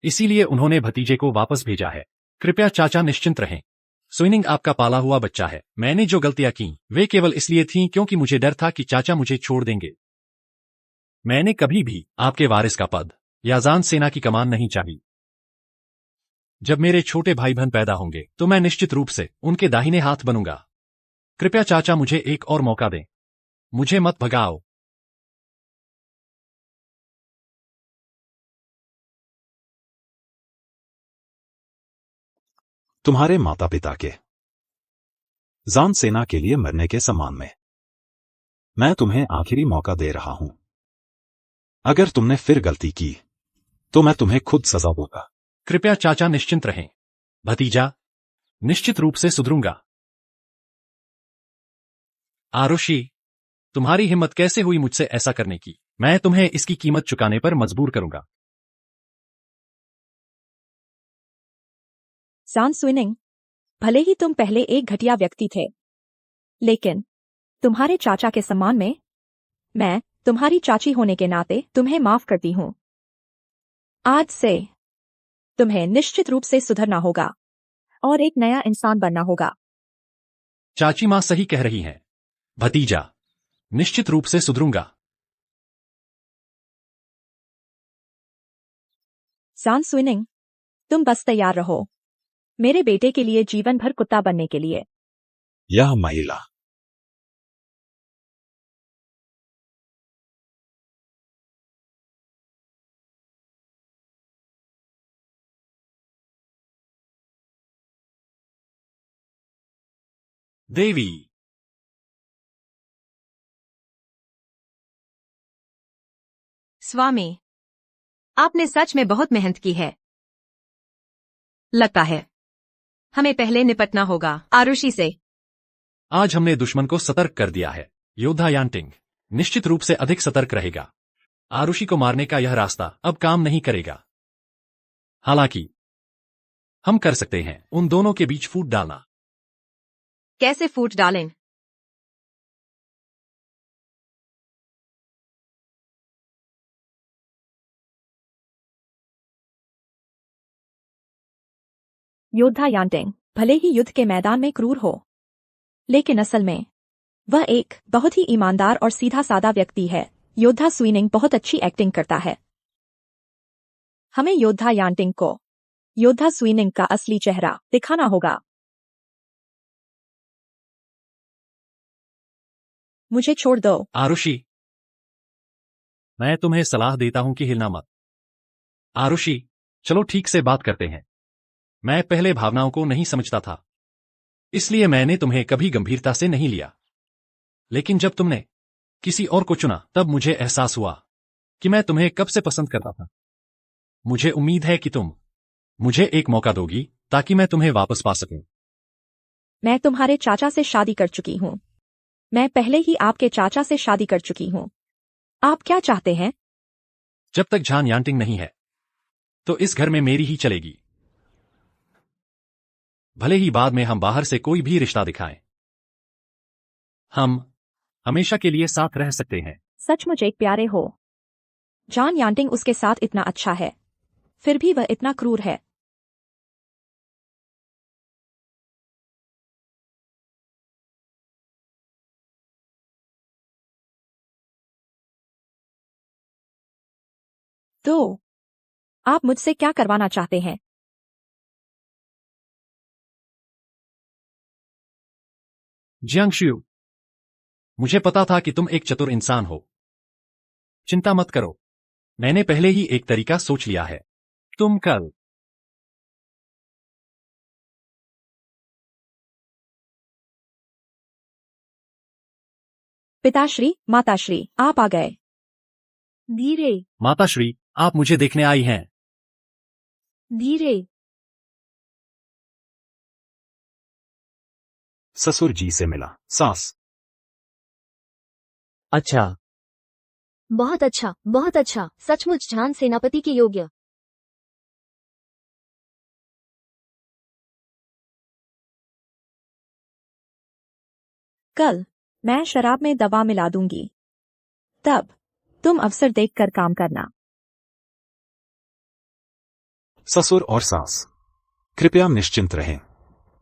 इसीलिए उन्होंने भतीजे को वापस भेजा है। कृपया चाचा निश्चिंत रहें। स्विनिंग आपका पाला हुआ बच्चा है। मैंने जो गलतियां की वे केवल इसलिए थीं क्योंकि मुझे डर था कि चाचा मुझे छोड़ देंगे। मैंने कभी भी आपके वारिस का पद या जान सेना की कमान नहीं चाही। जब मेरे छोटे भाई बहन पैदा होंगे तो मैं निश्चित रूप से उनके दाहिने हाथ बनूंगा। कृपया चाचा मुझे एक और मौका दें, मुझे मत भगाओ। तुम्हारे माता पिता के जान सेना के लिए मरने के सम्मान में मैं तुम्हें आखिरी मौका दे रहा हूं। अगर तुमने फिर गलती की तो मैं तुम्हें खुद सजा दूंगा। कृपया चाचा निश्चिंत रहें। भतीजा, निश्चित रूप से सुधरूंगा। आरुषि, तुम्हारी हिम्मत कैसे हुई मुझसे ऐसा करने की? मैं तुम्हें इसकी कीमत चुकाने पर मजबूर करूंगा। सान स्विनिंग, भले ही तुम पहले एक घटिया व्यक्ति थे, लेकिन तुम्हारे चाचा के सम्मान में मैं तुम्हारी चाची होने के नाते तुम्हें माफ करती हूं। आज से तुम्हें निश्चित रूप से सुधरना होगा और एक नया इंसान बनना होगा। चाची माँ सही कह रही हैं। भतीजा, निश्चित रूप से सुधरूंगा। सान स्विनिंग, तुम बस तैयार रहो मेरे बेटे के लिए जीवन भर कुत्ता बनने के लिए। यह महिला देवी, स्वामी, आपने सच में बहुत मेहनत की है। लगता है हमें पहले निपटना होगा आरुषि से। आज हमने दुश्मन को सतर्क कर दिया है। योद्धा यांटिंग निश्चित रूप से अधिक सतर्क रहेगा। आरुषि को मारने का यह रास्ता अब काम नहीं करेगा। हालांकि हम कर सकते हैं उन दोनों के बीच फूट डालना। कैसे फूट डालें? योद्धा यांटिंग भले ही युद्ध के मैदान में क्रूर हो, लेकिन असल में वह एक बहुत ही ईमानदार और सीधा साधा व्यक्ति है। योद्धा स्विनिंग बहुत अच्छी एक्टिंग करता है। हमें योद्धा यांटिंग को योद्धा स्विनिंग का असली चेहरा दिखाना होगा। मुझे छोड़ दो। आरुषि, मैं तुम्हें सलाह देता हूं कि हिलना मत। आरुषि, चलो ठीक से बात करते हैं। मैं पहले भावनाओं को नहीं समझता था, इसलिए मैंने तुम्हें कभी गंभीरता से नहीं लिया। लेकिन जब तुमने किसी और को चुना तब मुझे एहसास हुआ कि मैं तुम्हें कब से पसंद करता था। मुझे उम्मीद है कि तुम मुझे एक मौका दोगी ताकि मैं तुम्हें वापस पा सकूं। मैं तुम्हारे चाचा से शादी कर चुकी हूँ। मैं पहले ही आपके चाचा से शादी कर चुकी हूँ। आप क्या चाहते हैं? जब तक झान यांटिंग नहीं है तो इस घर में मेरी ही चलेगी। भले ही बाद में हम बाहर से कोई भी रिश्ता दिखाएं, हम हमेशा के लिए साथ रह सकते हैं। सचमुच एक प्यारे हो। जान यांटिंग उसके साथ इतना अच्छा है, फिर भी वह इतना क्रूर है। तो आप मुझसे क्या करवाना चाहते हैं? जियांगशु, मुझे पता था कि तुम एक चतुर इंसान हो। चिंता मत करो, मैंने पहले ही एक तरीका सोच लिया है। तुम कल पिताश्री, माताश्री, आप आ गए। धीरे माताश्री, आप मुझे देखने आई हैं। धीरे। ससुर जी से मिला। सास, अच्छा, बहुत अच्छा, बहुत अच्छा। सचमुच झान सेनापति के योग्य। कल मैं शराब में दवा मिला दूंगी, तब तुम अवसर देखकर काम करना। ससुर और सास, कृपया निश्चिंत रहें।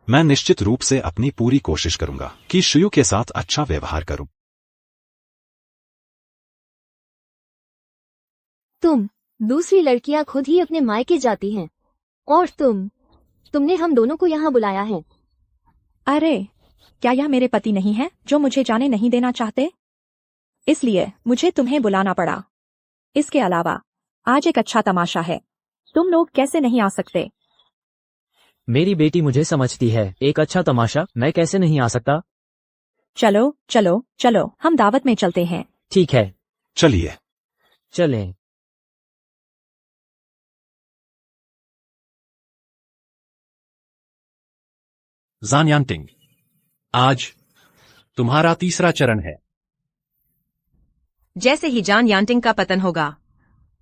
मैं निश्चित रूप से अपनी पूरी कोशिश करूंगा कि शुयू के साथ अच्छा व्यवहार करूं। तुम दूसरी लड़कियां खुद ही अपने मायके जाती हैं, और तुमने हम दोनों को यहाँ बुलाया है। अरे, क्या यह मेरे पति नहीं है जो मुझे जाने नहीं देना चाहते? इसलिए मुझे तुम्हें बुलाना पड़ा। इसके अलावा आज एक अच्छा तमाशा है। तुम लोग कैसे नहीं आ सकते? मेरी बेटी मुझे समझती है। एक अच्छा तमाशा, मैं कैसे नहीं आ सकता? चलो चलो चलो, हम दावत में चलते हैं। ठीक है, चलिए। चलें। जान यांटिंग, आज तुम्हारा तीसरा चरण है। जैसे ही जान यांटिंग का पतन होगा,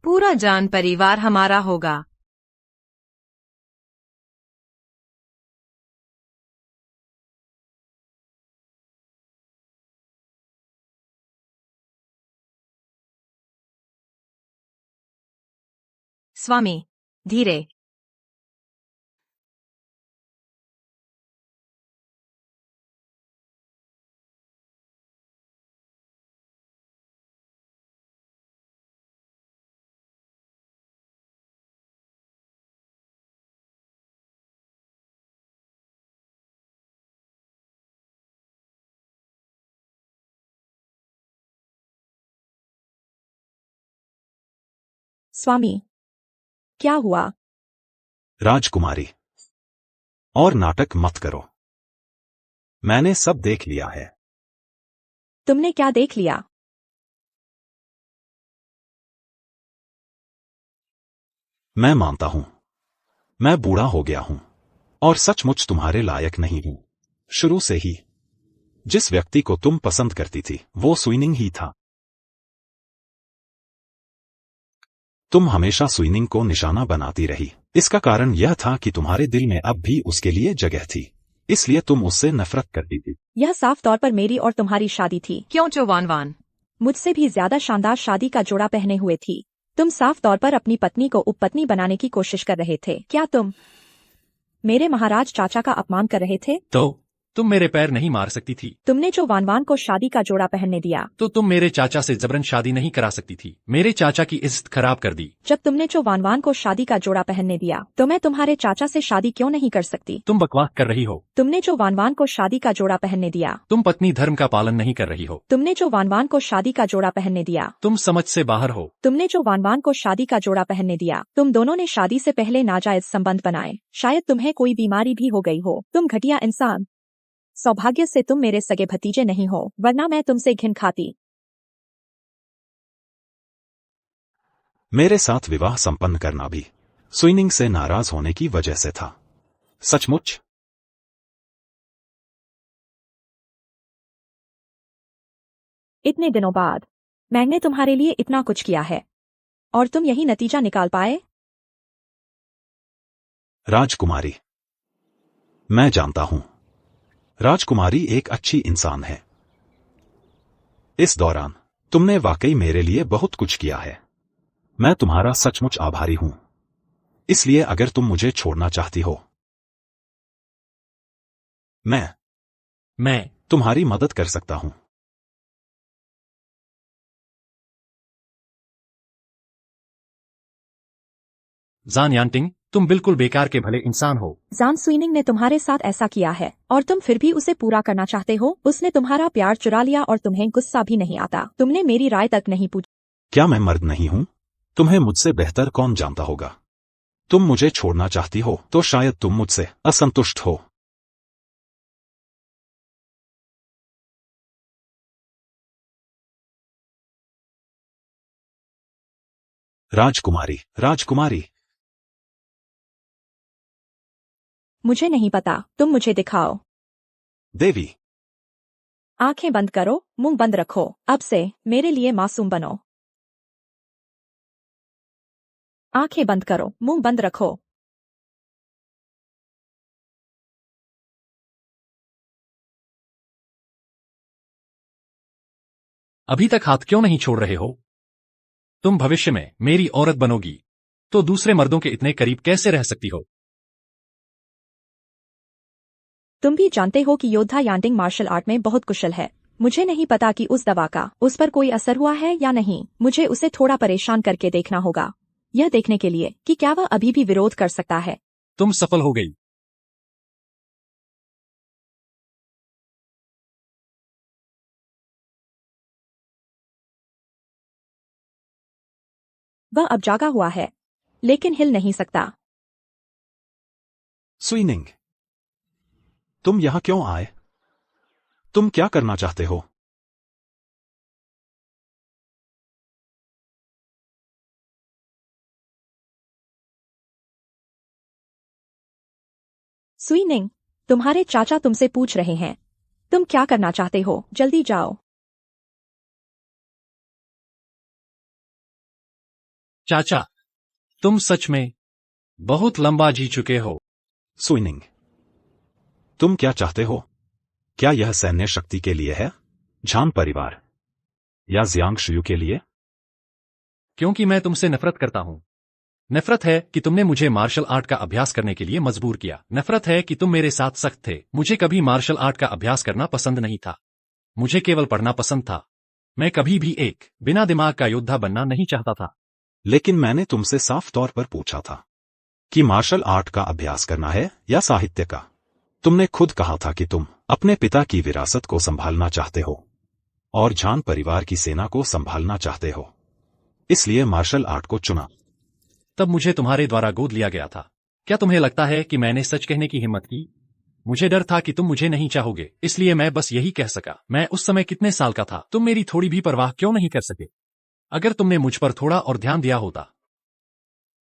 पूरा जान परिवार हमारा होगा। स्वामी, धीरे। स्वामी, क्या हुआ? राजकुमारी, और नाटक मत करो। मैंने सब देख लिया है। तुमने क्या देख लिया? मैं मानता हूं, मैं बूढ़ा हो गया हूं और सचमुच तुम्हारे लायक नहीं हूं। शुरू से ही जिस व्यक्ति को तुम पसंद करती थी वो सुइनिंग ही था। तुम हमेशा सुइनिंग को निशाना बनाती रही। इसका कारण यह था कि तुम्हारे दिल में अब भी उसके लिए जगह थी, इसलिए तुम उससे नफरत करती थी। यह साफ तौर पर मेरी और तुम्हारी शादी थी। क्यों चौवान वान? मुझसे भी ज्यादा शानदार शादी का जोड़ा पहने हुए थी। तुम साफ तौर पर अपनी पत्नी को उपपत्नी बनाने की कोशिश कर रहे थे। क्या तुम मेरे महाराज चाचा का अपमान कर रहे थे? तो तुम मेरे पैर नहीं मार सकती थी। तुमने जो वानवान को शादी का जोड़ा पहनने दिया, तो तुम मेरे चाचा से जबरन शादी नहीं करा सकती थी। मेरे चाचा की इज्जत खराब कर दी। जब तुमने जो वानवान को शादी का जोड़ा पहनने दिया तो मैं तुम्हारे चाचा से शादी क्यों नहीं कर सकती? तुम बकवास कर रही हो। तुमने जो वानवान को शादी का जोड़ा पहनने दिया, तुम पत्नी धर्म का पालन नहीं कर रही हो। तुमने जो वानवान को शादी का जोड़ा पहनने दिया, तुम समझ से बाहर हो। तुमने जो वानवान को शादी का जोड़ा पहनने दिया, तुम दोनों ने शादी से पहले नाजायज संबंध बनाए। शायद तुम्हें कोई बीमारी भी हो गई हो। तुम घटिया इंसान। सौभाग्य से तुम मेरे सगे भतीजे नहीं हो, वरना मैं तुमसे घिन खाती। मेरे साथ विवाह संपन्न करना भी सुइनिंग से नाराज होने की वजह से था। सचमुच? इतने दिनों बाद मैंने तुम्हारे लिए इतना कुछ किया है और तुम यही नतीजा निकाल पाए? राजकुमारी, मैं जानता हूं राजकुमारी एक अच्छी इंसान है। इस दौरान तुमने वाकई मेरे लिए बहुत कुछ किया है। मैं तुम्हारा सचमुच आभारी हूं। इसलिए अगर तुम मुझे छोड़ना चाहती हो, मैं तुम्हारी मदद कर सकता हूं। जान यांटिंग, तुम बिल्कुल बेकार के भले इंसान हो। जान सुइनिंग ने तुम्हारे साथ ऐसा किया है और तुम फिर भी उसे पूरा करना चाहते हो। उसने तुम्हारा प्यार चुरा लिया और तुम्हें गुस्सा भी नहीं आता। तुमने मेरी राय तक नहीं पूछी। क्या मैं मर्द नहीं हूं? तुम्हें मुझसे बेहतर कौन जानता होगा? तुम मुझे छोड़ना चाहती हो तो शायद तुम मुझसे असंतुष्ट हो। राजकुमारी, मुझे नहीं पता, तुम मुझे दिखाओ। देवी, आंखें बंद करो, मुंह बंद रखो। अब से मेरे लिए मासूम बनो। आंखें बंद करो, मुंह बंद रखो। अभी तक हाथ क्यों नहीं छोड़ रहे हो? तुम भविष्य में मेरी औरत बनोगी तो दूसरे मर्दों के इतने करीब कैसे रह सकती हो? तुम भी जानते हो कि योद्धा यांटिंग मार्शल आर्ट में बहुत कुशल है। मुझे नहीं पता कि उस दवा का उस पर कोई असर हुआ है या नहीं। मुझे उसे थोड़ा परेशान करके देखना होगा, यह देखने के लिए कि क्या वह अभी भी विरोध कर सकता है। तुम सफल हो गई। वह अब जागा हुआ है, लेकिन हिल नहीं सकता। सुइनिंग, तुम यहां क्यों आए? तुम क्या करना चाहते हो? सुइनिंग, तुम्हारे चाचा तुमसे पूछ रहे हैं। तुम क्या करना चाहते हो? जल्दी जाओ। चाचा, तुम सच में बहुत लंबा जी चुके हो। सुइनिंग, तुम क्या चाहते हो? क्या यह सैन्य शक्ति के लिए है, झान परिवार, या जियांग शुयू के लिए? क्योंकि मैं तुमसे नफरत करता हूं। नफरत है कि तुमने मुझे मार्शल आर्ट का अभ्यास करने के लिए मजबूर किया। नफरत है कि तुम मेरे साथ सख्त थे। मुझे कभी मार्शल आर्ट का अभ्यास करना पसंद नहीं था। मुझे केवल पढ़ना पसंद था। मैं कभी भी एक बिना दिमाग का योद्धा बनना नहीं चाहता था। लेकिन मैंने तुमसे साफ तौर पर पूछा था कि मार्शल आर्ट का अभ्यास करना है या साहित्य का। तुमने खुद कहा था कि तुम अपने पिता की विरासत को संभालना चाहते हो और झान परिवार की सेना को संभालना चाहते हो, इसलिए मार्शल आर्ट को चुना। तब मुझे तुम्हारे द्वारा गोद लिया गया था। क्या तुम्हें लगता है कि मैंने सच कहने की हिम्मत की? मुझे डर था कि तुम मुझे नहीं चाहोगे, इसलिए मैं बस यही कह सका। मैं उस समय कितने साल का था? तुम मेरी थोड़ी भी परवाह क्यों नहीं कर सके? अगर तुमने मुझ पर थोड़ा और ध्यान दिया होता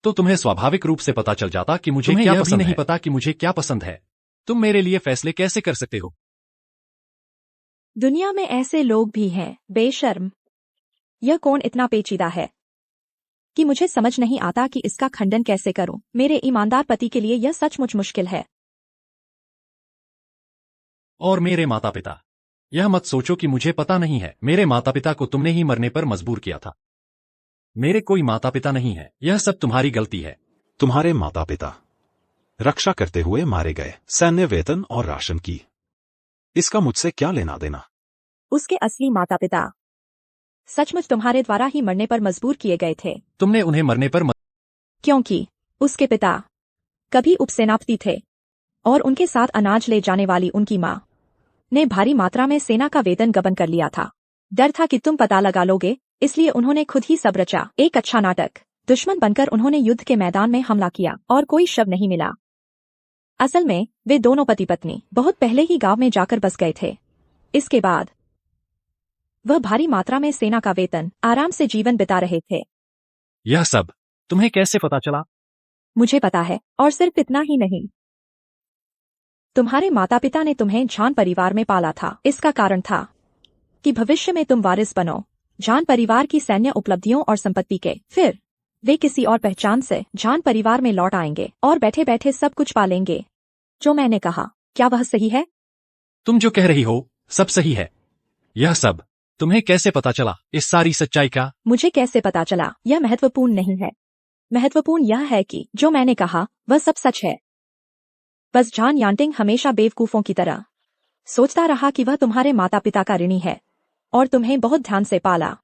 तो तुम्हें स्वाभाविक रूप से पता चल जाता कि मुझे क्या पसंद नहीं पता कि मुझे क्या पसंद है। तुम मेरे लिए फैसले कैसे कर सकते हो? दुनिया में ऐसे लोग भी हैं, बेशर्म। यह कौन इतना पेचीदा है कि मुझे समझ नहीं आता कि इसका खंडन कैसे करूं। मेरे ईमानदार पति के लिए यह सचमुच मुश्किल है। और मेरे माता पिता, यह मत सोचो कि मुझे पता नहीं है। मेरे माता पिता को तुमने ही मरने पर मजबूर किया था। मेरे कोई माता पिता नहीं है। यह सब तुम्हारी गलती है। तुम्हारे माता पिता रक्षा करते हुए मारे गए, सैन्य वेतन और राशन की। इसका मुझसे क्या लेना देना? उसके असली माता पिता सचमुच तुम्हारे द्वारा ही मरने पर मजबूर किए गए थे। तुमने उन्हें मरने पर क्योंकि उसके पिता कभी उपसेनापति थे और उनके साथ अनाज ले जाने वाली उनकी मां ने भारी मात्रा में सेना का वेतन गबन कर लिया था। डर था कि तुम पता लगा लोगे, इसलिए उन्होंने खुद ही सब रचा। एक अच्छा नाटक। दुश्मन बनकर उन्होंने युद्ध के मैदान में हमला किया और कोई शव नहीं मिला। असल में वे दोनों पति पत्नी बहुत पहले ही गांव में जाकर बस गए थे। इसके बाद वह भारी मात्रा में सेना का वेतन आराम से जीवन बिता रहे थे। यह सब तुम्हें कैसे पता चला? मुझे पता है, और सिर्फ इतना ही नहीं, तुम्हारे माता पिता ने तुम्हें झान परिवार में पाला था। इसका कारण था कि भविष्य में तुम वारिस बनो झान परिवार की सैन्य उपलब्धियों और संपत्ति के। फिर वे किसी और पहचान से झान परिवार में लौट आएंगे और बैठे बैठे सब कुछ पालेंगे जो मैंने कहा। क्या वह सही है? तुम जो कह रही हो सब सही है। यह सब तुम्हें कैसे पता चला इस सारी सच्चाई का? मुझे कैसे पता चला यह महत्वपूर्ण नहीं है। महत्वपूर्ण यह है कि जो मैंने कहा वह सब सच है। बस झान यांटिंग हमेशा बेवकूफों की तरह सोचता रहा कि वह तुम्हारे माता पिता का ऋणी है और तुम्हें बहुत ध्यान से पाला।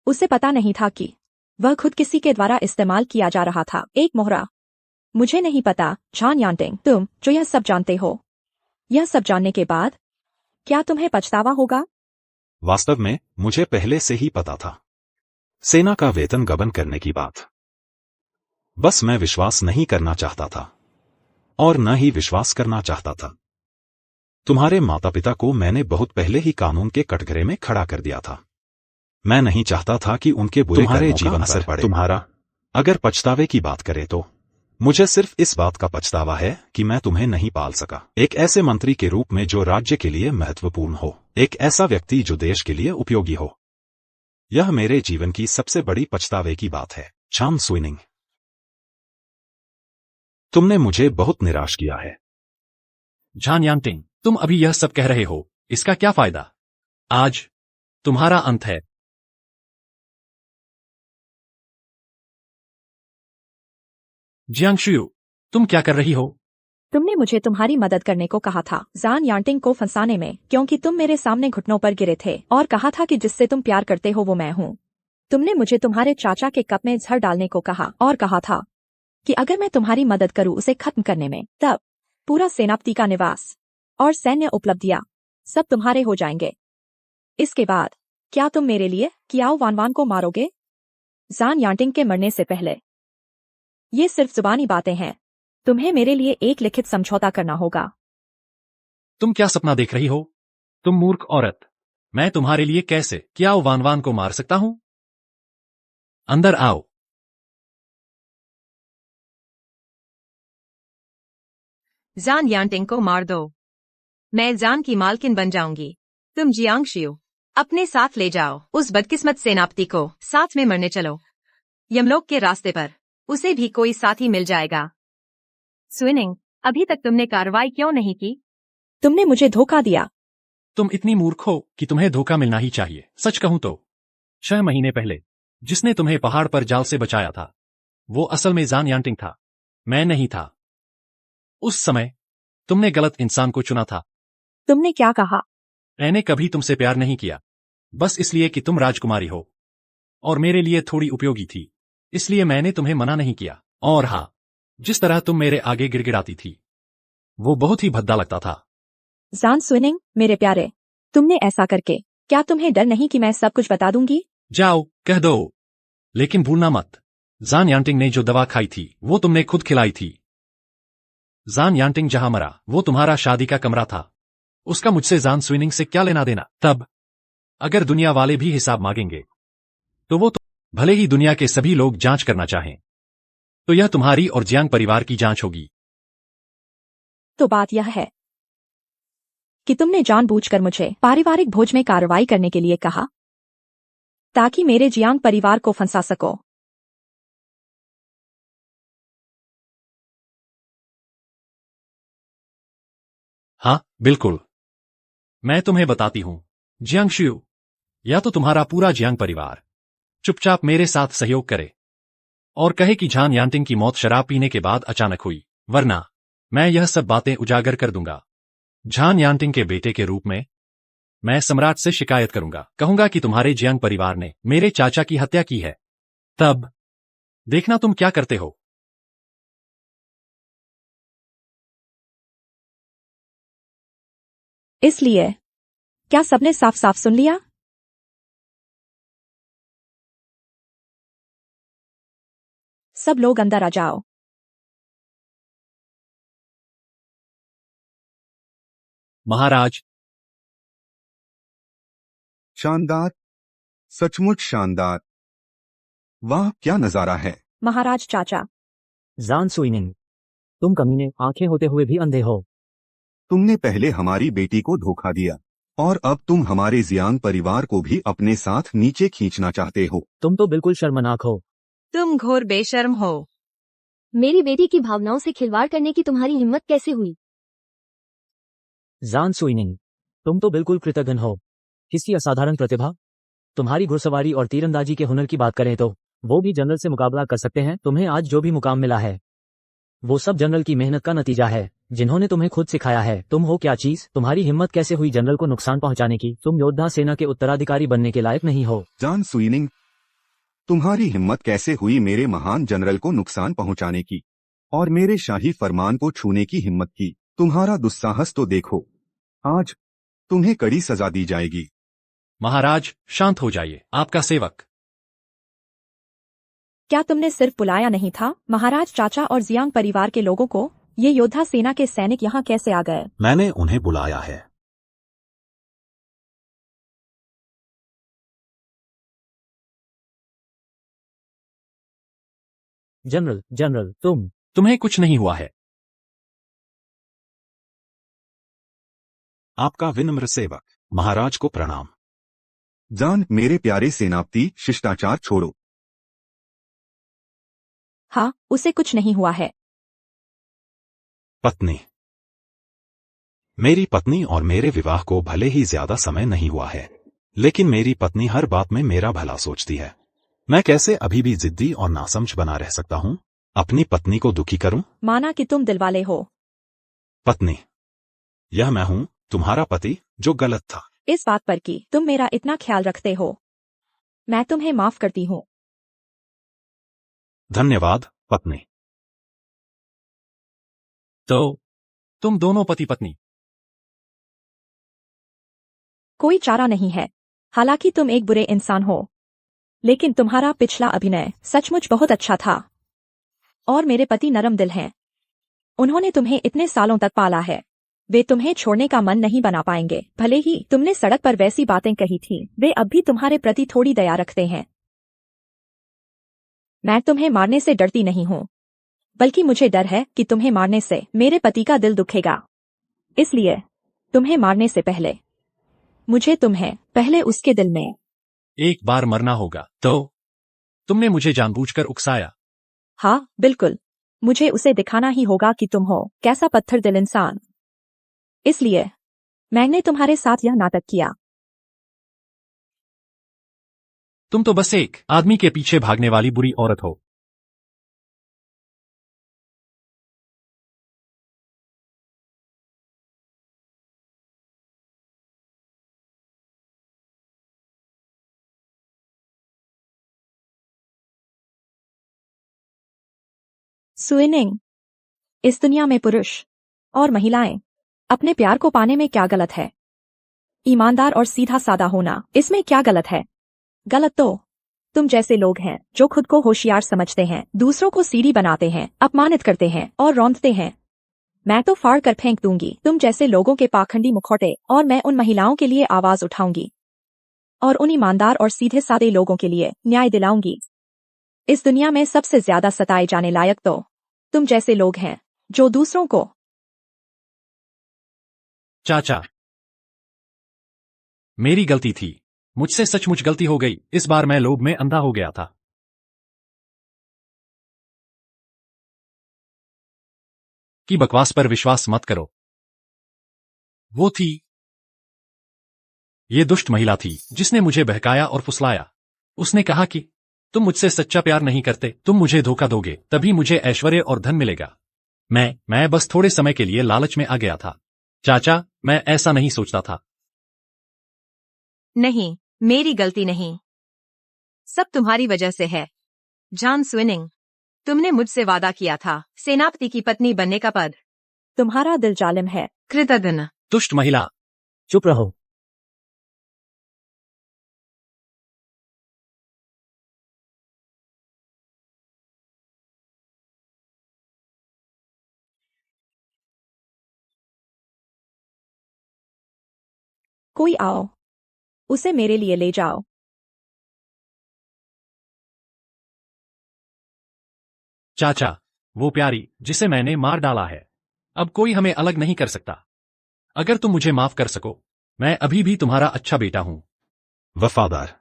उसे पता नहीं था कि वह खुद किसी के द्वारा इस्तेमाल किया जा रहा था, एक मोहरा। मुझे नहीं पता झान यांटिंग, तुम जो यह सब जानते हो, यह सब जानने के बाद क्या तुम्हें पछतावा होगा? वास्तव में मुझे पहले से ही पता था, सेना का वेतन गबन करने की बात। बस मैं विश्वास नहीं करना चाहता था और न ही विश्वास करना चाहता था। तुम्हारे माता पिता को मैंने बहुत पहले ही कानून के कटघरे में खड़ा कर दिया था। मैं नहीं चाहता था कि उनके बुरे तुम्हारे जीवन असर पड़े। तुम्हारा अगर पछतावे की बात करें तो मुझे सिर्फ इस बात का पछतावा है कि मैं तुम्हें नहीं पाल सका, एक ऐसे मंत्री के रूप में जो राज्य के लिए महत्वपूर्ण हो, एक ऐसा व्यक्ति जो देश के लिए उपयोगी हो। यह मेरे जीवन की सबसे बड़ी पछतावे की बात है। झान सुइनिंग, तुमने मुझे बहुत निराश किया है। झान यांटिंग, तुम अभी यह सब कह रहे हो, इसका क्या फायदा? आज तुम्हारा अंत है। जियांगशु, तुम क्या कर रही हो? तुमने मुझे तुम्हारी मदद करने को कहा था झान यांटिंग को फंसाने में, क्योंकि तुम मेरे सामने घुटनों पर गिरे थे और कहा था कि जिससे तुम प्यार करते हो वो मैं हूँ। तुमने मुझे तुम्हारे चाचा के कप में जहर डालने को कहा और कहा था कि अगर मैं तुम्हारी मदद करूं उसे खत्म करने में, तब पूरा सेनापति का निवास और सैन्य उपलब्धियां सब तुम्हारे हो जाएंगे। इसके बाद क्या तुम मेरे लिए कियाओ वानवान को मारोगे? झान यांटिंग के मरने से पहले। ये सिर्फ जुबानी बातें हैं, तुम्हें मेरे लिए एक लिखित समझौता करना होगा। तुम क्या सपना देख रही हो? तुम मूर्ख औरत, मैं तुम्हारे लिए कैसे कियाओ वानवान को मार सकता हूं? अंदर आओ। जान यांटिंग को मार दो। मैं जान की मालकिन बन जाऊंगी। तुम जियांगशु अपने साथ ले जाओ। उस बदकिस्मत सेनापति को साथ में मरने चलो। यमलोक के रास्ते पर उसे भी कोई साथी मिल जाएगा। स्विनिंग, अभी तक तुमने कार्रवाई क्यों नहीं की? तुमने मुझे धोखा दिया। तुम इतनी मूर्ख हो कि तुम्हें धोखा मिलना ही चाहिए। सच कहूं तो 6 महीने पहले जिसने तुम्हें पहाड़ पर जाल से बचाया था वो असल में जान यांटिंग था, मैं नहीं था। उस समय तुमने गलत इंसान को चुना था। तुमने क्या कहा? मैंने कभी तुमसे प्यार नहीं किया, बस इसलिए कि तुम राजकुमारी हो और मेरे लिए थोड़ी उपयोगी थी, इसलिए मैंने तुम्हें मना नहीं किया। और हाँ, जिस तरह तुम मेरे आगे गिड़गिड़ाती थी वो बहुत ही भद्दा लगता था। जान स्विनिंग, मेरे प्यारे, तुमने ऐसा करके क्या तुम्हें डर नहीं कि मैं सब कुछ बता दूंगी? जाओ, कह दो, लेकिन भूलना मत, जान यांटिंग ने जो दवा खाई थी वो तुमने खुद खिलाई थी। जान यांटिंग जहां मरा वो तुम्हारा शादी का कमरा था। उसका मुझसे जान स्विनिंग से क्या लेना देना? तब अगर दुनिया वाले भी हिसाब मांगेंगे तो वो तो भले ही दुनिया के सभी लोग जांच करना चाहें तो यह तुम्हारी और जियांग परिवार की जांच होगी। तो बात यह है कि तुमने जानबूझकर मुझे पारिवारिक भोज में कार्रवाई करने के लिए कहा ताकि मेरे जियांग परिवार को फंसा सको। हाँ, बिल्कुल। मैं तुम्हें बताती हूं, जियांग शियू या तो तुम्हारा पूरा जियांग परिवार चुपचाप मेरे साथ सहयोग करे और कहे कि जान यांटिंग की मौत शराब पीने के बाद अचानक हुई, वरना मैं यह सब बातें उजागर कर दूंगा। जान यांटिंग के बेटे के रूप में मैं सम्राट से शिकायत करूंगा, कहूंगा कि तुम्हारे जियांग परिवार ने मेरे चाचा की हत्या की है। तब देखना तुम क्या करते हो। इसलिए क्या सबने साफ साफ सुन लिया? सब लोग अंदर आ जाओ। महाराज, शानदार, सचमुच शानदार। वाह, क्या नजारा है। महाराज चाचा, जान सुइनिंग, तुम कमीने आंखें होते हुए भी अंधे हो। तुमने पहले हमारी बेटी को धोखा दिया और अब तुम हमारे जियांग परिवार को भी अपने साथ नीचे खींचना चाहते हो। तुम तो बिल्कुल शर्मनाक हो। तुम घोर बेशर्म हो। मेरी बेटी की भावनाओं से खिलवाड़ करने की तुम्हारी हिम्मत कैसे हुई? जान सुइनिंग, तुम तो बिल्कुल कृतघ्न हो। किसी असाधारण प्रतिभा, तुम्हारी घुड़सवारी और तीरंदाजी के हुनर की बात करें तो वो भी जनरल से मुकाबला कर सकते हैं। तुम्हें आज जो भी मुकाम मिला है वो सब जनरल की मेहनत का नतीजा है, जिन्होंने तुम्हें खुद सिखाया है। तुम हो क्या चीज? तुम्हारी हिम्मत कैसे हुई जनरल को नुकसान पहुंचाने की? तुम योद्धा सेना के उत्तराधिकारी बनने के लायक नहीं हो। जान सुइनिंग, तुम्हारी हिम्मत कैसे हुई मेरे महान जनरल को नुकसान पहुंचाने की और मेरे शाही फरमान को छूने की हिम्मत की? तुम्हारा दुस्साहस तो देखो, आज तुम्हें कड़ी सजा दी जाएगी। महाराज शांत हो जाइए, आपका सेवक। क्या तुमने सिर्फ बुलाया नहीं था? महाराज चाचा और जियांग परिवार के लोगों को? ये योद्धा सेना के सैनिक यहाँ कैसे आ गए? मैंने उन्हें बुलाया है। जनरल, तुम्हें कुछ नहीं हुआ है। आपका विनम्र सेवक। महाराज को प्रणाम। जान, मेरे प्यारे सेनापति, शिष्टाचार छोड़ो। हाँ, उसे कुछ नहीं हुआ है। पत्नी, मेरी पत्नी और मेरे विवाह को भले ही ज्यादा समय नहीं हुआ है, लेकिन मेरी पत्नी हर बात में मेरा भला सोचती है। मैं कैसे अभी भी जिद्दी और नासमझ बना रह सकता हूँ? अपनी पत्नी को दुखी करूं? माना कि तुम दिलवाले हो। पत्नी, यह मैं हूँ, तुम्हारा पति, जो गलत था। इस बात पर कि तुम मेरा इतना ख्याल रखते हो, मैं तुम्हें माफ करती हूँ। धन्यवाद पत्नी। तो तुम दोनों पति पत्नी? कोई चारा नहीं है। हालांकि तुम एक बुरे इंसान हो, लेकिन तुम्हारा पिछला अभिनय सचमुच बहुत अच्छा था। और मेरे पति नरम दिल हैं। उन्होंने तुम्हें इतने सालों तक पाला है, वे तुम्हें छोड़ने का मन नहीं बना पाएंगे। भले ही तुमने सड़क पर वैसी बातें कही थी, वे अब भी तुम्हारे प्रति थोड़ी दया रखते हैं। मैं तुम्हें मारने से डरती नहीं हूँ, बल्कि मुझे डर है कि तुम्हें मारने से मेरे पति का दिल दुखेगा। इसलिए तुम्हें मारने से पहले मुझे तुम्हें पहले उसके दिल में एक बार मरना होगा। तो तुमने मुझे जानबूझकर उकसाया। हाँ बिल्कुल, मुझे उसे दिखाना ही होगा कि तुम हो कैसा पत्थर दिल इंसान। इसलिए मैंने तुम्हारे साथ यह नाटक किया। तुम तो बस एक आदमी के पीछे भागने वाली बुरी औरत हो। स्विनिंग, इस दुनिया में पुरुष और महिलाएं अपने प्यार को पाने में क्या गलत है? ईमानदार और सीधा सादा होना, इसमें क्या गलत है? गलत तो तुम जैसे लोग हैं जो खुद को होशियार समझते हैं, दूसरों को सीढ़ी बनाते हैं, अपमानित करते हैं और रौंदते हैं। मैं तो फाड़ कर फेंक दूंगी तुम जैसे लोगों के पाखंडी मुखौटे, और मैं उन महिलाओं के लिए आवाज उठाऊंगी और उन ईमानदार और सीधे सादे लोगों के लिए न्याय दिलाऊंगी। इस दुनिया में सबसे ज्यादा सताए जाने लायक तो तुम जैसे लोग हैं जो दूसरों को। चाचा, मेरी गलती थी। मुझसे सचमुच गलती हो गई। इस बार मैं लोभ में अंधा हो गया था। की बकवास पर विश्वास मत करो। वो थी, ये दुष्ट महिला थी जिसने मुझे बहकाया और फुसलाया। उसने कहा कि तुम मुझसे सच्चा प्यार नहीं करते, तुम मुझे धोखा दोगे, तभी मुझे ऐश्वर्य और धन मिलेगा। मैं बस थोड़े समय के लिए लालच में आ गया था। चाचा, मैं ऐसा नहीं सोचता था। नहीं, मेरी गलती नहीं। सब तुम्हारी वजह से है। जॉन स्विनिंग, तुमने मुझसे वादा किया था सेनापति की पत्नी बनने का पद। तुम्हारा दिल जालिम है। कृतज्ञ। दुष्ट महिला। चुप रहो। कोई आओ, उसे मेरे लिए ले जाओ। चाचा, वो प्यारी जिसे मैंने मार डाला है, अब कोई हमें अलग नहीं कर सकता। अगर तुम मुझे माफ कर सको, मैं अभी भी तुम्हारा अच्छा बेटा हूं। वफादार।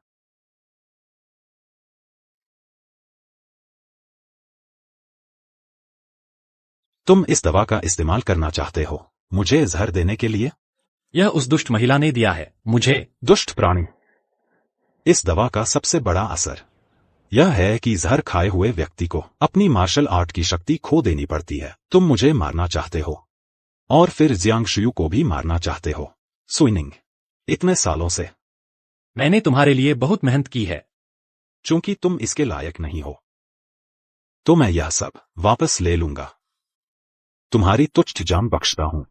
तुम इस दवा का इस्तेमाल करना चाहते हो मुझे जहर देने के लिए? यह उस दुष्ट महिला ने दिया है मुझे। दुष्ट प्राणी। इस दवा का सबसे बड़ा असर यह है कि जहर खाए हुए व्यक्ति को अपनी मार्शल आर्ट की शक्ति खो देनी पड़ती है। तुम मुझे मारना चाहते हो और फिर जियांगशु को भी मारना चाहते हो। स्विनिंग, इतने सालों से मैंने तुम्हारे लिए बहुत मेहनत की है। चूंकि तुम इसके लायक नहीं हो, तो मैं यह सब वापस ले लूंगा। तुम्हारी तुच्छ जान बख्शता हूं।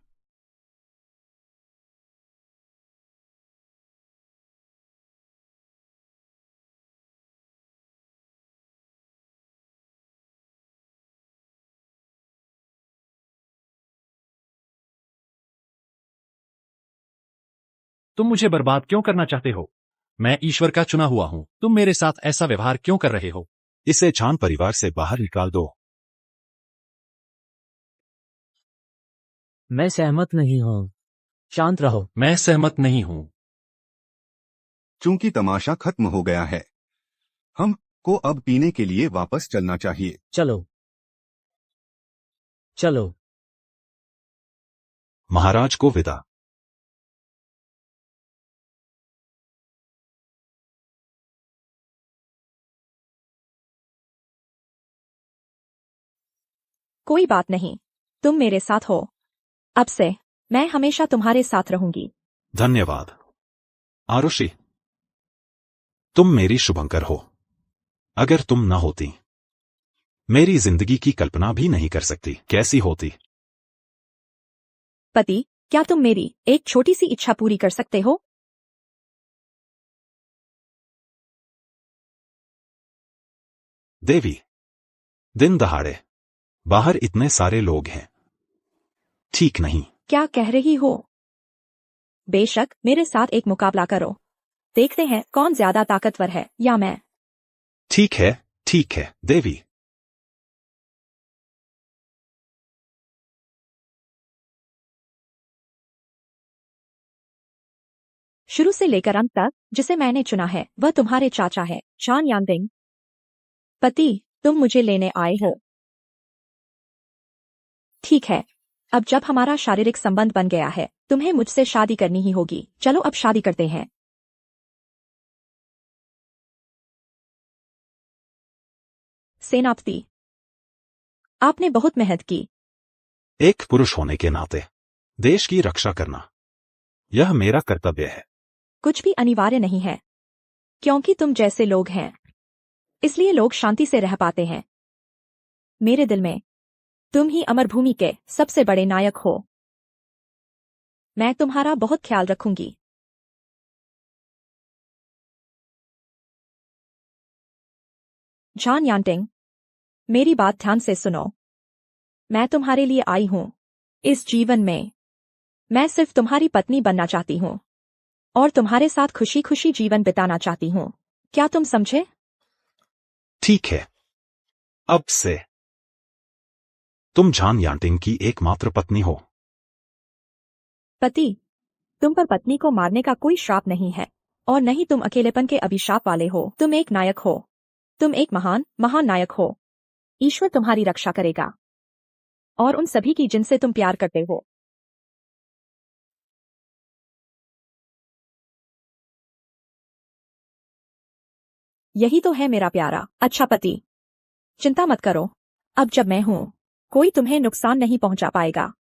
तुम मुझे बर्बाद क्यों करना चाहते हो? मैं ईश्वर का चुना हुआ हूं। तुम मेरे साथ ऐसा व्यवहार क्यों कर रहे हो? इसे छान परिवार से बाहर निकाल दो। मैं सहमत नहीं हूं। शांत रहो। मैं सहमत नहीं हूं। चूंकि तमाशा खत्म हो गया है, हम को अब पीने के लिए वापस चलना चाहिए। चलो चलो। महाराज को विदा। कोई बात नहीं, तुम मेरे साथ हो। अब से मैं हमेशा तुम्हारे साथ रहूंगी। धन्यवाद आरुषि, तुम मेरी शुभंकर हो। अगर तुम न होती, मेरी जिंदगी की कल्पना भी नहीं कर सकती कैसी होती। पति, क्या तुम मेरी एक छोटी सी इच्छा पूरी कर सकते हो? देवी, दिन दहाड़े बाहर इतने सारे लोग हैं, ठीक नहीं। क्या कह रही हो? बेशक, मेरे साथ एक मुकाबला करो। देखते हैं कौन ज्यादा ताकतवर है, या मैं। ठीक है देवी। शुरू से लेकर अंत तक जिसे मैंने चुना है वह तुम्हारे चाचा है, चान यांदिंग। पति, तुम मुझे लेने आए हो। ठीक है, अब जब हमारा शारीरिक संबंध बन गया है, तुम्हें मुझसे शादी करनी ही होगी। चलो अब शादी करते हैं। सेनापति, आपने बहुत मेहनत की। एक पुरुष होने के नाते देश की रक्षा करना यह मेरा कर्तव्य है। कुछ भी अनिवार्य नहीं है, क्योंकि तुम जैसे लोग हैं, इसलिए लोग शांति से रह पाते हैं। मेरे दिल में तुम ही अमर भूमि के सबसे बड़े नायक हो। मैं तुम्हारा बहुत ख्याल रखूंगी। जॉन यांटिंग, मेरी बात ध्यान से सुनो। मैं तुम्हारे लिए आई हूं। इस जीवन में मैं सिर्फ तुम्हारी पत्नी बनना चाहती हूं और तुम्हारे साथ खुशी खुशी जीवन बिताना चाहती हूं। क्या तुम समझे? ठीक है, अब से तुम जॉन यांटिंग की एकमात्र पत्नी हो। पति, तुम पर पत्नी को मारने का कोई श्राप नहीं है और न ही तुम अकेलेपन के अभिशाप वाले हो। तुम एक नायक हो। तुम एक महान महान नायक हो। ईश्वर तुम्हारी रक्षा करेगा और उन सभी की जिनसे तुम प्यार करते हो। यही तो है मेरा प्यारा अच्छा पति। चिंता मत करो, अब जब मैं हूं, कोई तुम्हें नुकसान नहीं पहुंचा पाएगा।